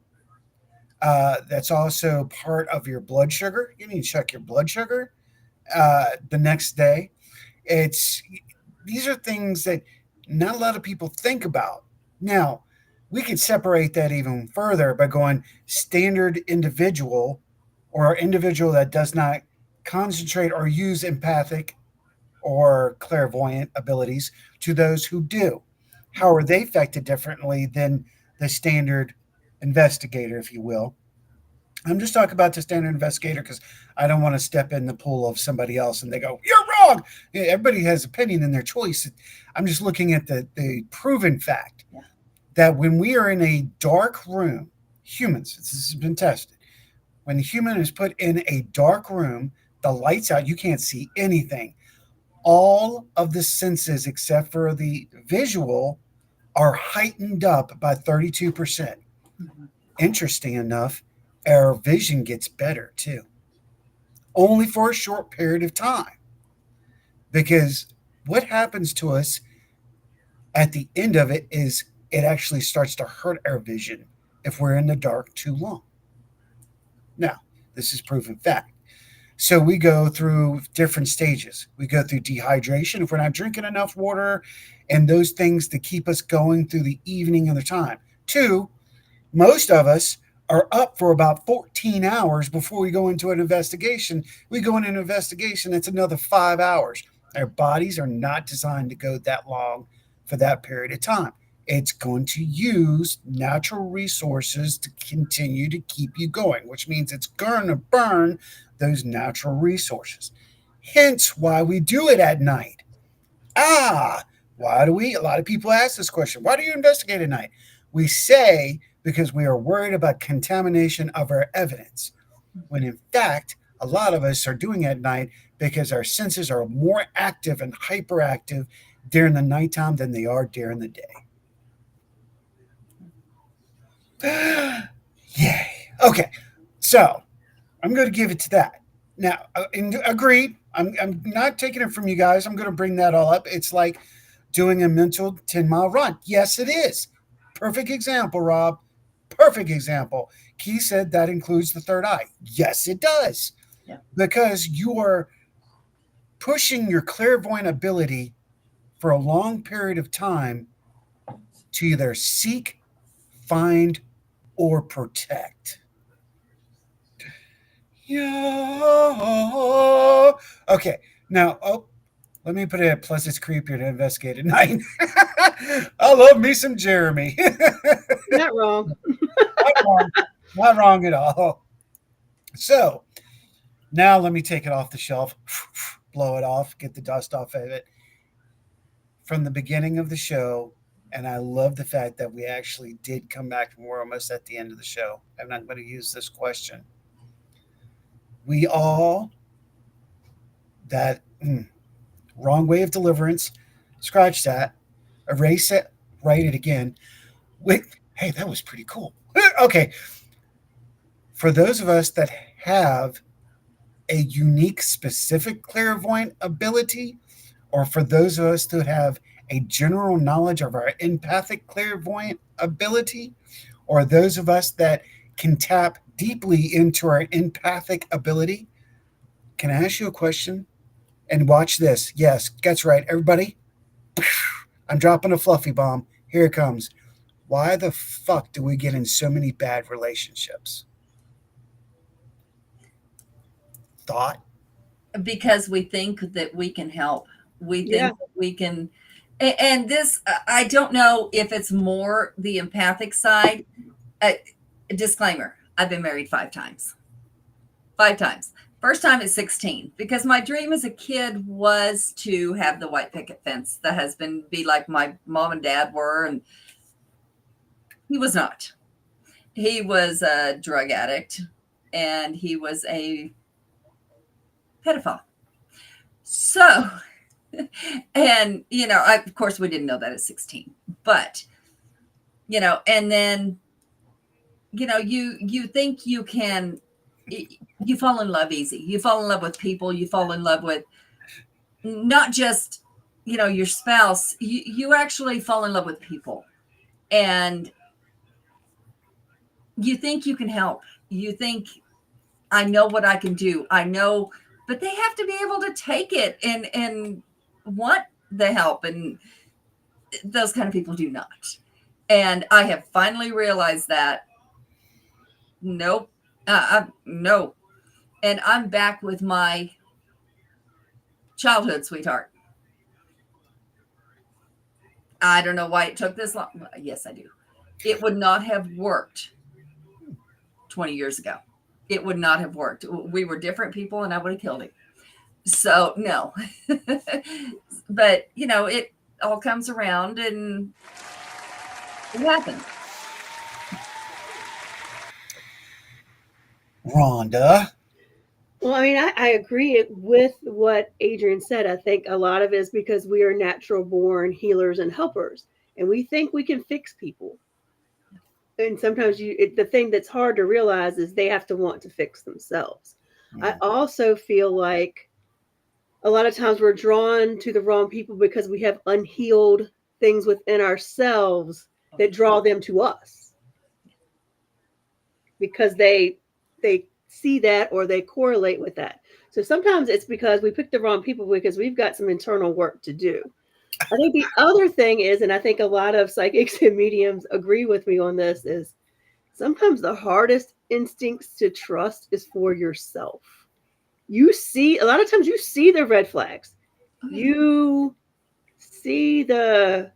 That's also part of your blood sugar. You need to check your blood sugar the next day. These are things that not a lot of people think about. Now, we could separate that even further by going standard individual or individual that does not concentrate or use empathic or clairvoyant abilities to those who do. How are they affected differently than the standard investigator, if you will? I'm just talking about the standard investigator because I don't want to step in the pool of somebody else and they go, you're wrong. Everybody has opinion in their choice. I'm just looking at the proven fact that when we are in a dark room, humans, this has been tested, when the human is put in a dark room, the lights out, you can't see anything. All of the senses except for the visual are heightened up by 32%. Interesting enough, our vision gets better too, only for a short period of time. Because what happens to us at the end of it is it actually starts to hurt our vision if we're in the dark too long. Now, this is proven fact. So we go through different stages. We go through dehydration if we're not drinking enough water and those things to keep us going through the evening and the time. 2, most of us are up for about 14 hours before we go into an investigation. We go into an investigation, it's another 5 hours. Our bodies are not designed to go that long for that period of time. It's going to use natural resources to continue to keep you going, which means it's going to burn those natural resources. Hence why we do it at night. Why do we? A lot of people ask this question. Why do you investigate at night? We say because we are worried about contamination of our evidence, when in fact, a lot of us are doing it at night because our senses are more active and hyperactive during the nighttime than they are during the day. Yay. Okay, so I'm going to give it to that. Now, agreed. I'm not taking it from you guys. I'm going to bring that all up. It's like doing a mental 10-mile run. Yes, it is. Perfect example, Rob. Perfect example. Keith said that includes the third eye. Yes, it does. Yeah. Because you are pushing your clairvoyant ability for a long period of time to either seek, find, or protect. Yeah. Okay. Now, let me put it. Plus, it's creepier to investigate at night. I love me some Jeremy. Not wrong. Not wrong. Not wrong at all. So, now let me take it off the shelf, blow it off, get the dust off of it. From the beginning of the show, and I love the fact that we actually did come back and we're almost at the end of the show. I'm not going to use this question. We all, wrong way of deliverance, scratch that, erase it, write it again. Wait, hey, that was pretty cool. Okay. For those of us that have a unique, specific clairvoyant ability, or for those of us that have a general knowledge of our empathic clairvoyant ability, or those of us that can tap deeply into our empathic ability, can I ask you a question? And watch this. Yes, that's right, everybody. I'm dropping a fluffy bomb. Here it comes. Why the fuck do we get in so many bad relationships? Thought? Because we think that we can help. We think that we can. And this, I don't know if it's more the empathic side. Disclaimer, I've been married 5 times. 5 times. First time at 16, because my dream as a kid was to have the white picket fence, the husband be like my mom and dad were, and he was not. He was a drug addict, and he was a pedophile. So, and, of course, we didn't know that at 16, but, and then, you think you can, you fall in love easy. You fall in love with people. You fall in love with not just, your spouse. You actually fall in love with people, and you think you can help. You think, I know what I can do. I know, but they have to be able to take it and want the help. And those kind of people do not. And I have finally realized that, nope, no. And I'm back with my childhood sweetheart. I don't know why it took this long. Yes, I do. It would not have worked 20 years ago. It would not have worked. We were different people and I would have killed him. So no, but it all comes around, and It happens. Rhonda. Well, I mean, I agree with what Adrienne said. I think a lot of it is because we are natural born healers and helpers, and we think we can fix people. And sometimes the thing that's hard to realize is they have to want to fix themselves. I also feel like a lot of times we're drawn to the wrong people because we have unhealed things within ourselves that draw them to us because they see that or they correlate with that. So sometimes it's because we pick the wrong people because we've got some internal work to do. I think the other thing is, and I think a lot of psychics and mediums agree with me on this, is sometimes the hardest instincts to trust is for yourself. A lot of times you see the red flags. You see this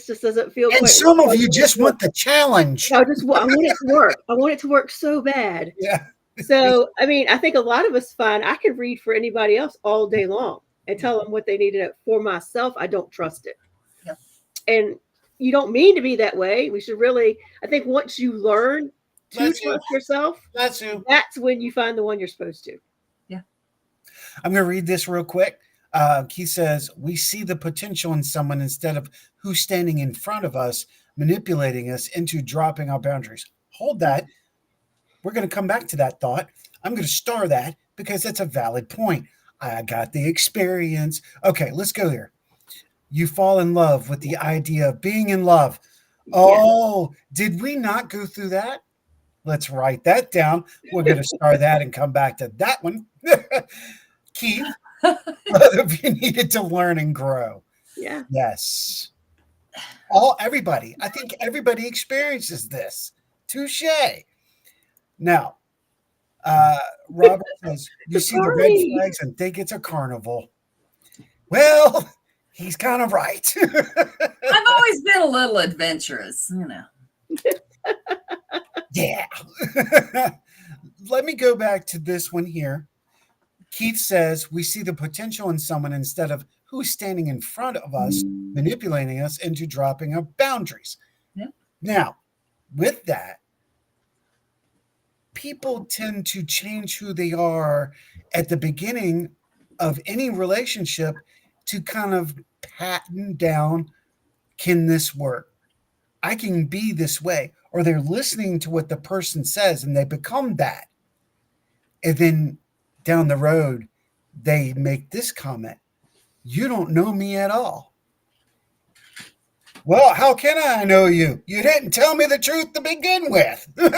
just doesn't feel And quite some right. of you just want the challenge. I want it to work. I want it to work so bad. Yeah. So, I mean, I think a lot of us find I can read for anybody else all day long and tell them what they needed. For myself, I don't trust it. Yep. And you don't mean to be that way. We should really, I think once you learn to trust yourself, that's when you find the one you're supposed to. Yeah. I'm going to read this real quick. He says, we see the potential in someone instead of who's standing in front of us, manipulating us into dropping our boundaries. Hold that. We're going to come back to that thought. I'm going to star that because that's a valid point. I got the experience. Okay, let's go here. You fall in love with the idea of being in love. Oh, did we not go through that? Let's write that down. We're going to star that and come back to that one. Keith, both of you needed to learn and grow. Yeah. Yes. Everybody. I think everybody experiences this. Touche. Now, Robert says, you see the red flags and think it's a carnival. Well, he's kind of right. I've always been a little adventurous, you know. Yeah. Let me go back to this one here. Keith says, we see the potential in someone instead of who's standing in front of us, manipulating us into dropping our boundaries. Yeah. Now, with that, people tend to change who they are at the beginning of any relationship to kind of pattern down, can this work? I can be this way. Or they're listening to what the person says and they become that. And then down the road, they make this comment. You don't know me at all. Well, how can I know you? You didn't tell me the truth to begin with. There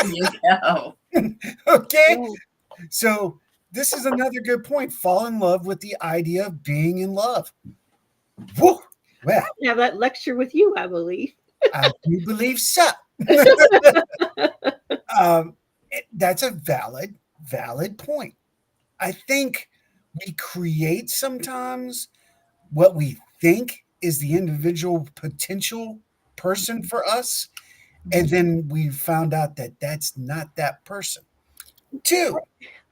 you go. Okay. So this is another good point. Fall in love with the idea of being in love. Woo. Well, I have that lecture with you, I believe. I do believe so. That's a valid point. I think we create sometimes what we think is the individual potential person for us, and then we found out that that's not that person. Two.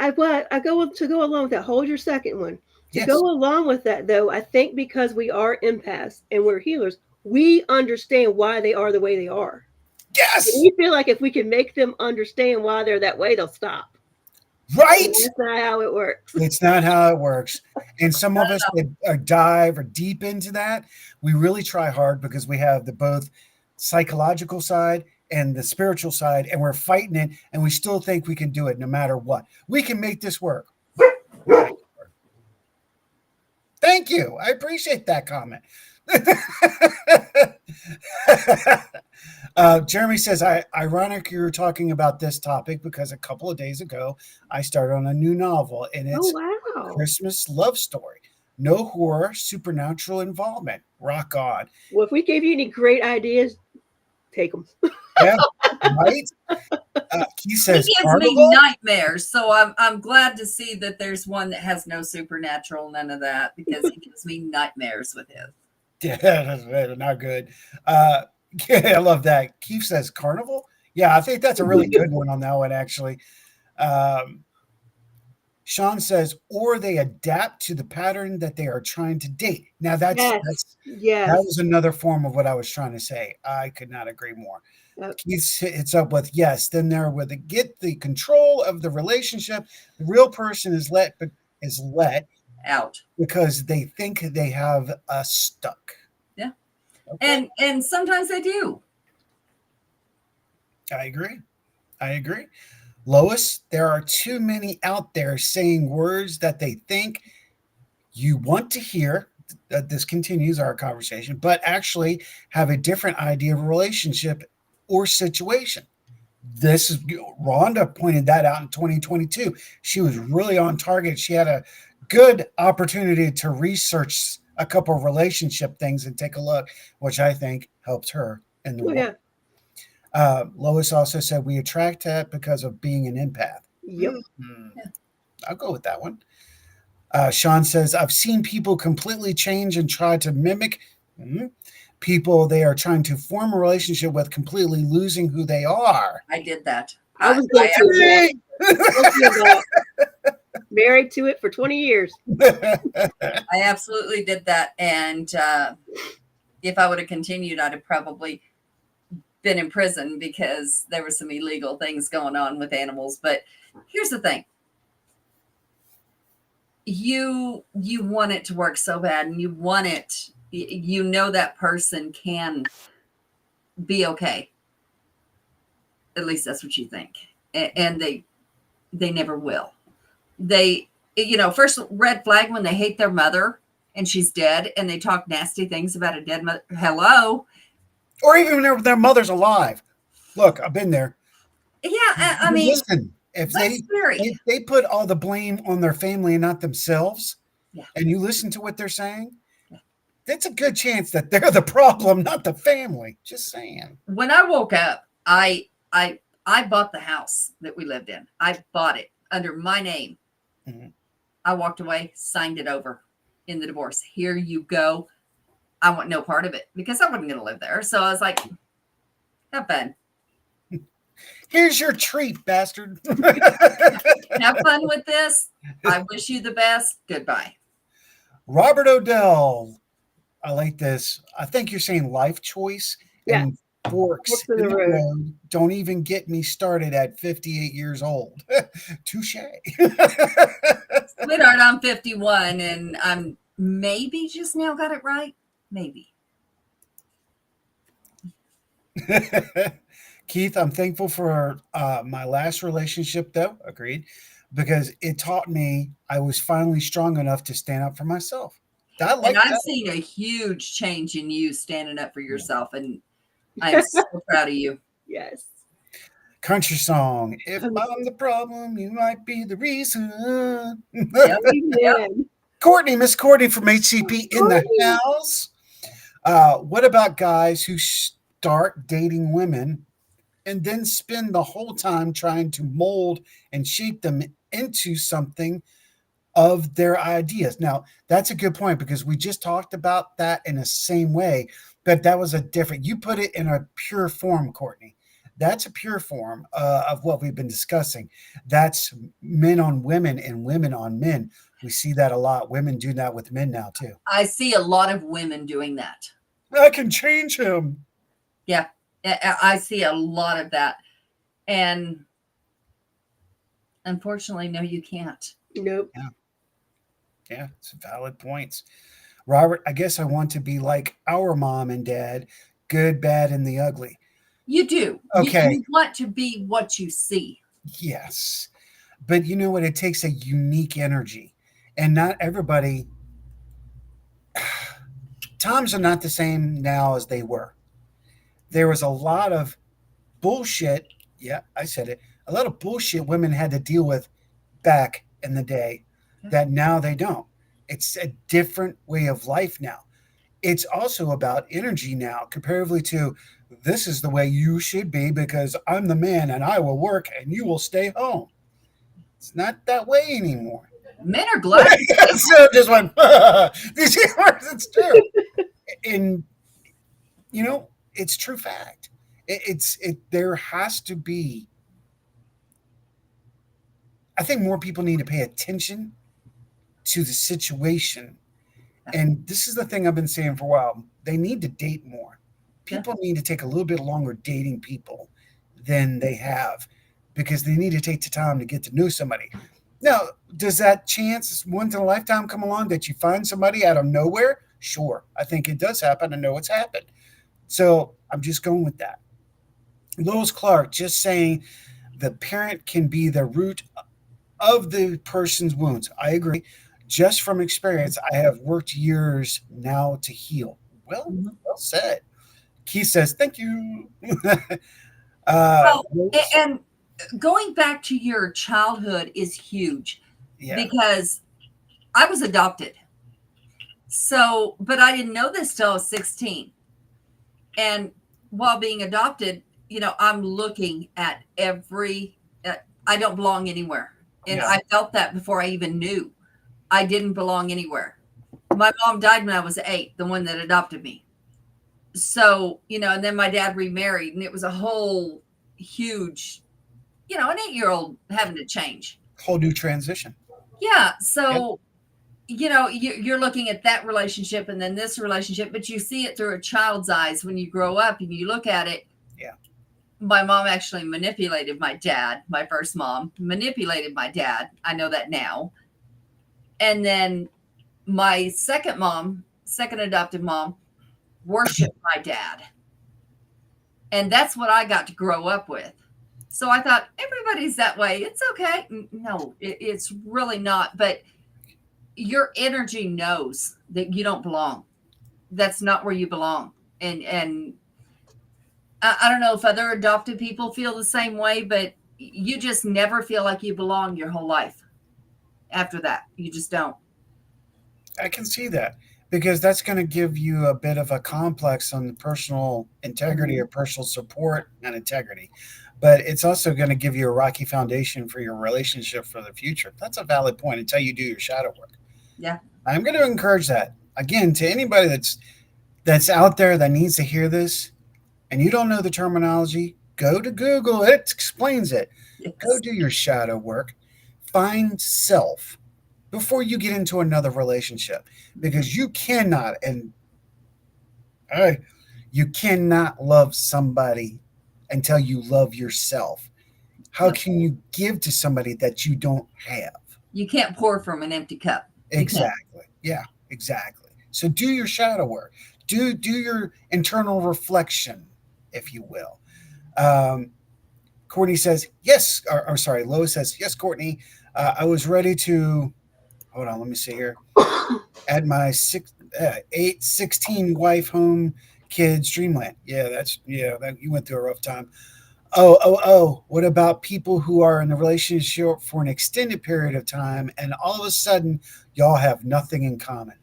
I go along with that. Hold your second one. Yes. To go along with that, though, I think because we are empaths and we're healers, we understand why they are the way they are. Yes. And we feel like if we can make them understand why they're that way, they'll stop. Right. And that's not how it works. It's not how it works. And some of us that dive or deep into that, we really try hard because we have the both psychological side and the spiritual side, and we're fighting it, and we still think we can do it no matter what. We can make this work. Thank you. I appreciate that comment. Jeremy says, ironic you're talking about this topic because a couple of days ago I started on a new novel, and it's wow. Christmas love story. No horror, supernatural involvement. Rock on. Well, if we gave you any great ideas, take them. Yeah, right. He says he gives me nightmares, so I'm glad to see that there's one that has no supernatural, none of that, because he gives me nightmares with his. Yeah, that's not good. Yeah, I love that. Keith says carnival. Yeah, I think that's a really good one on that one, actually. Sean says, or they adapt to the pattern that they are trying to date. Now that was another form of what I was trying to say. I could not agree more. Yep. It's up with yes. Then there with the get the control of the relationship. The real person is let out because they think they have us stuck. Yeah. Okay. And sometimes they do. I agree. Lois, there are too many out there saying words that they think you want to hear. This continues our conversation, but actually have a different idea of a relationship or situation. This is Rhonda pointed that out in 2022. She was really on target. She had a good opportunity to research a couple of relationship things and take a look, which I think helped her in the world. Lois also said we attract that because of being an empath. Yep. I'll go with that one. Sean says, I've seen people completely change and try to mimic people they are trying to form a relationship with, completely losing who they are. I did that. I was guilty of that. Married to it for 20 years. I absolutely did that. And if I would have continued, I'd have probably been in prison because there were some illegal things going on with animals. But here's the thing. You want it to work so bad, and you want it, you know, that person can be okay. At least that's what you think. And they never will. They, first red flag when they hate their mother and she's dead and they talk nasty things about a dead mother. Hello. Or even when their mother's alive. Look, I've been there. Yeah. I mean, listen, if they put all the blame on their family and not themselves, and you listen to what they're saying, that's a good chance that they're the problem, not the family. Just saying. When I woke up, I bought the house that we lived in. I bought it under my name. Mm-hmm. I walked away, signed it over in the divorce. Here you go. I want no part of it because I wasn't going to live there. So I was like, have fun. Here's your treat, bastard. Have fun with this. I wish you the best. Goodbye. Robert Odell. I like this. I think you're saying life choice. Yeah. And forks in the road. Don't even get me started at 58 years old. Touche. Sweetheart, I'm 51 and I'm maybe just now got it right. Maybe. Keith, I'm thankful for my last relationship, though. Agreed. Because it taught me I was finally strong enough to stand up for myself. I've seen a huge change in you standing up for yourself, and I'm so proud of you. Yes. Country song. If I'm the problem, you might be the reason. Yep. Courtney, Miss Courtney from HCP in the house. What about guys who start dating women and then spend the whole time trying to mold and shape them into something of their ideas? Now, that's a good point because we just talked about that in the same way, but that was you put it in a pure form, Courtney. That's a pure form of what we've been discussing. That's men on women and women on men. We see that a lot. Women do that with men now, too. I see a lot of women doing that. I can change him. Yeah, I see a lot of that. And unfortunately, no, you can't. Nope. Yeah, it's valid points. Robert, I guess I want to be like our mom and dad, good, bad, and the ugly. You do. Okay. You want to be what you see. Yes. But you know what? It takes a unique energy. And not everybody, times are not the same now as they were. There was a lot of bullshit. Yeah, I said it. A lot of bullshit women had to deal with back in the day that now they don't. It's a different way of life now. It's also about energy now, comparatively to this is the way you should be because I'm the man and I will work and you will stay home. It's not that way anymore. Men are glad. So just went, it's true. And, it's true fact. There has to be I think more people need to pay attention to the situation. And this is the thing I've been saying for a while. They need to date more. People need to take a little bit longer dating people than they have, because they need to take the time to get to know somebody. Now, does that chance once in a lifetime come along that you find somebody out of nowhere? Sure. I think it does happen. I know it's happened. So I'm just going with that. Lois Clark just saying the parent can be the root of the person's wounds. I agree. Just from experience, I have worked years now to heal. Well, well said. Keith says, thank you. Well, and going back to your childhood is huge because I was adopted. So, but I didn't know this till I was 16. And while being adopted, you know, I'm looking at I don't belong anywhere. And I felt that before I even knew I didn't belong anywhere. My mom died when I was 8, the one that adopted me. So, you know, and then my dad remarried, and it was a whole huge, you know, an 8-year-old having to change. Whole new transition. Yeah. So, you know, you're looking at that relationship and then this relationship, but you see it through a child's eyes when you grow up and you look at it. Yeah. My mom actually manipulated my dad. My first mom manipulated my dad. I know that now. And then my second adopted mom, worshiped my dad. And that's what I got to grow up with. So I thought, everybody's that way. It's okay. No, it's really not. But your energy knows that you don't belong. That's not where you belong. And I don't know if other adopted people feel the same way, but you just never feel like you belong your whole life. After that, you just don't. I can see that, because that's going to give you a bit of a complex on the personal integrity or personal support and integrity. But it's also going to give you a rocky foundation for your relationship for the future. That's a valid point until you do your shadow work. Yeah. I'm going to encourage that. Again, to anybody that's out there that needs to hear this and you don't know the terminology, go to Google. It explains it. Yes. Go do your shadow work. Find self before you get into another relationship, because you cannot love somebody until you love yourself. How can you give to somebody that you don't have? You can't pour from an empty cup. Exactly. Yeah, exactly. So do your shadow work. Do your internal reflection, if you will. Courtney says, yes, or sorry, Lois says, yes, Courtney, I was ready to, hold on, let me see here. Add my 16 wife, home, kids, dreamland. Yeah, that you went through a rough time. Oh, what about people who are in a relationship for an extended period of time and all of a sudden y'all have nothing in common?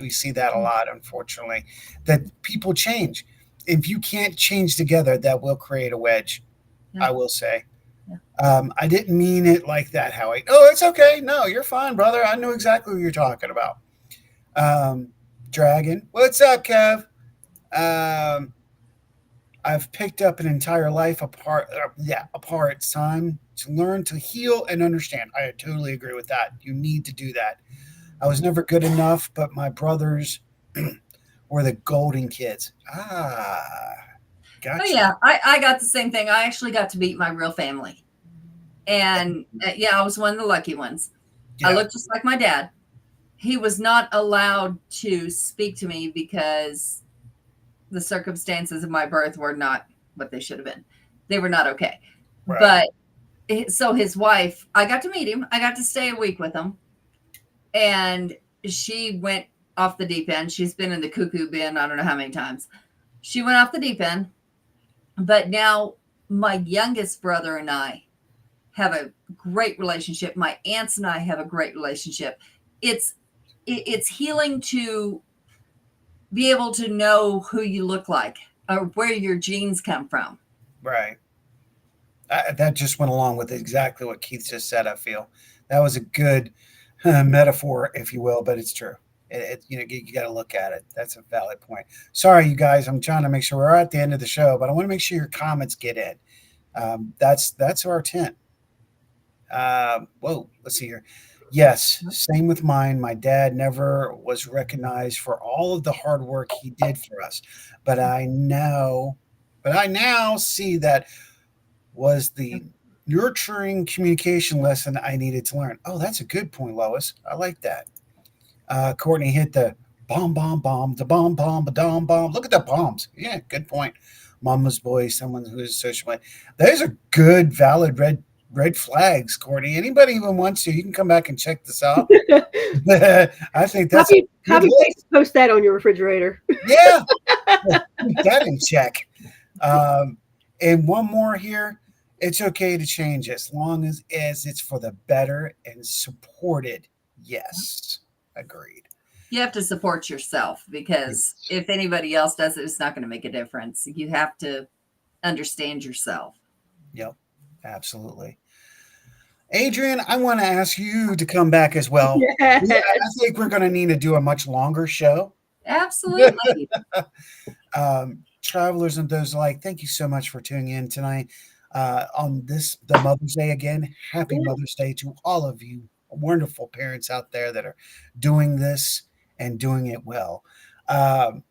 We see that a lot, unfortunately, that people change. If you can't change together, that will create a wedge. I will say. I didn't mean it like that, Howie. Oh, it's okay. No, you're fine, brother. I know exactly what you're talking about. Dragon, what's up, Kev? I've picked up an entire life apart. It's time to learn to heal and understand. I totally agree with that. You need to do that. I was never good enough, but my brothers were the golden kids. Gotcha. Oh, yeah. I got the same thing. I actually got to meet my real family. And I was one of the lucky ones. Yeah. I looked just like my dad. He was not allowed to speak to me because the circumstances of my birth were not what they should have been. They were not okay. Right. But so his wife, I got to meet him. I got to stay a week with him. And she went off the deep end. She's been in the cuckoo bin, I don't know how many times. She went off the deep end. But now my youngest brother and I have a great relationship. My aunts and I have a great relationship. It's healing to be able to know who you look like or where your genes come from. Right. That just went along with exactly what Keith just said. I feel that was a good metaphor, if you will, but it's true. You got to look at it. That's a valid point. Sorry, you guys. I'm trying to make sure we're at the end of the show, but I want to make sure your comments get in. That's our intent. Whoa, let's see here. Yes, same with mine. My dad never was recognized for all of the hard work he did for us, but I now see that was the nurturing communication lesson I needed to learn. Oh, that's a good point, Lois. I like that. Courtney hit the bomb, bomb, bomb, the bomb, bomb, the dom, bomb. Look at the bombs. Yeah, good point. Mama's boy, someone who is social media. Those are good, valid red flags, Courtney. Anybody who wants to, you can come back and check this out. I think that's copy paste, post that on your refrigerator. Yeah, keep that in check. And one more here. It's okay to change as long as it's for the better and supported. Yes, agreed. You have to support yourself, because if anybody else does it, it's not going to make a difference. You have to understand yourself. Yep, absolutely. Adrienne, I want to ask you to come back as well. Yes. I think we're going to need to do a much longer show. Absolutely. Travelers and those alike, thank you so much for tuning in tonight on the Mother's Day again. Happy Mother's Day to all of you wonderful parents out there that are doing this and doing it well.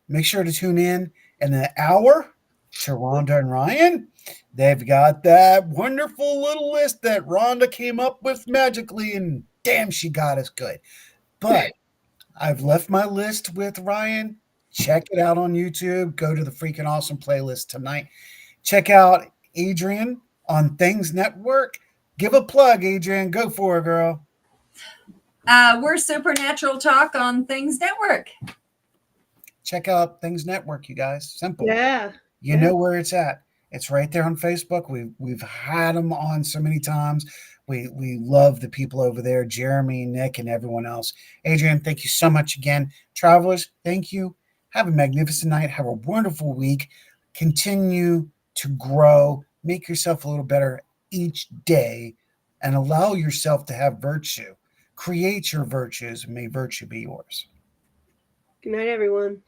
Make sure to tune in an hour to Rhonda and Ryan. They've got that wonderful little list that Rhonda came up with magically, and damn, she got us good. But I've left my list with Ryan. Check it out on YouTube. Go to the freaking awesome playlist tonight. Check out Adrienne on Things Network. Give a plug, Adrienne. Go for it, girl. We're Supernatural Talk on Things Network. Check out Things Network, you guys. Simple. Yeah. You know where it's at. It's right there on Facebook. We've had them on so many times. We love the people over there, Jeremy, Nick, and everyone else. Adrienne, thank you so much again. Travelers, thank you. Have a magnificent night. Have a wonderful week. Continue to grow. Make yourself a little better each day and allow yourself to have virtue. Create your virtues and may virtue be yours. Good night, everyone.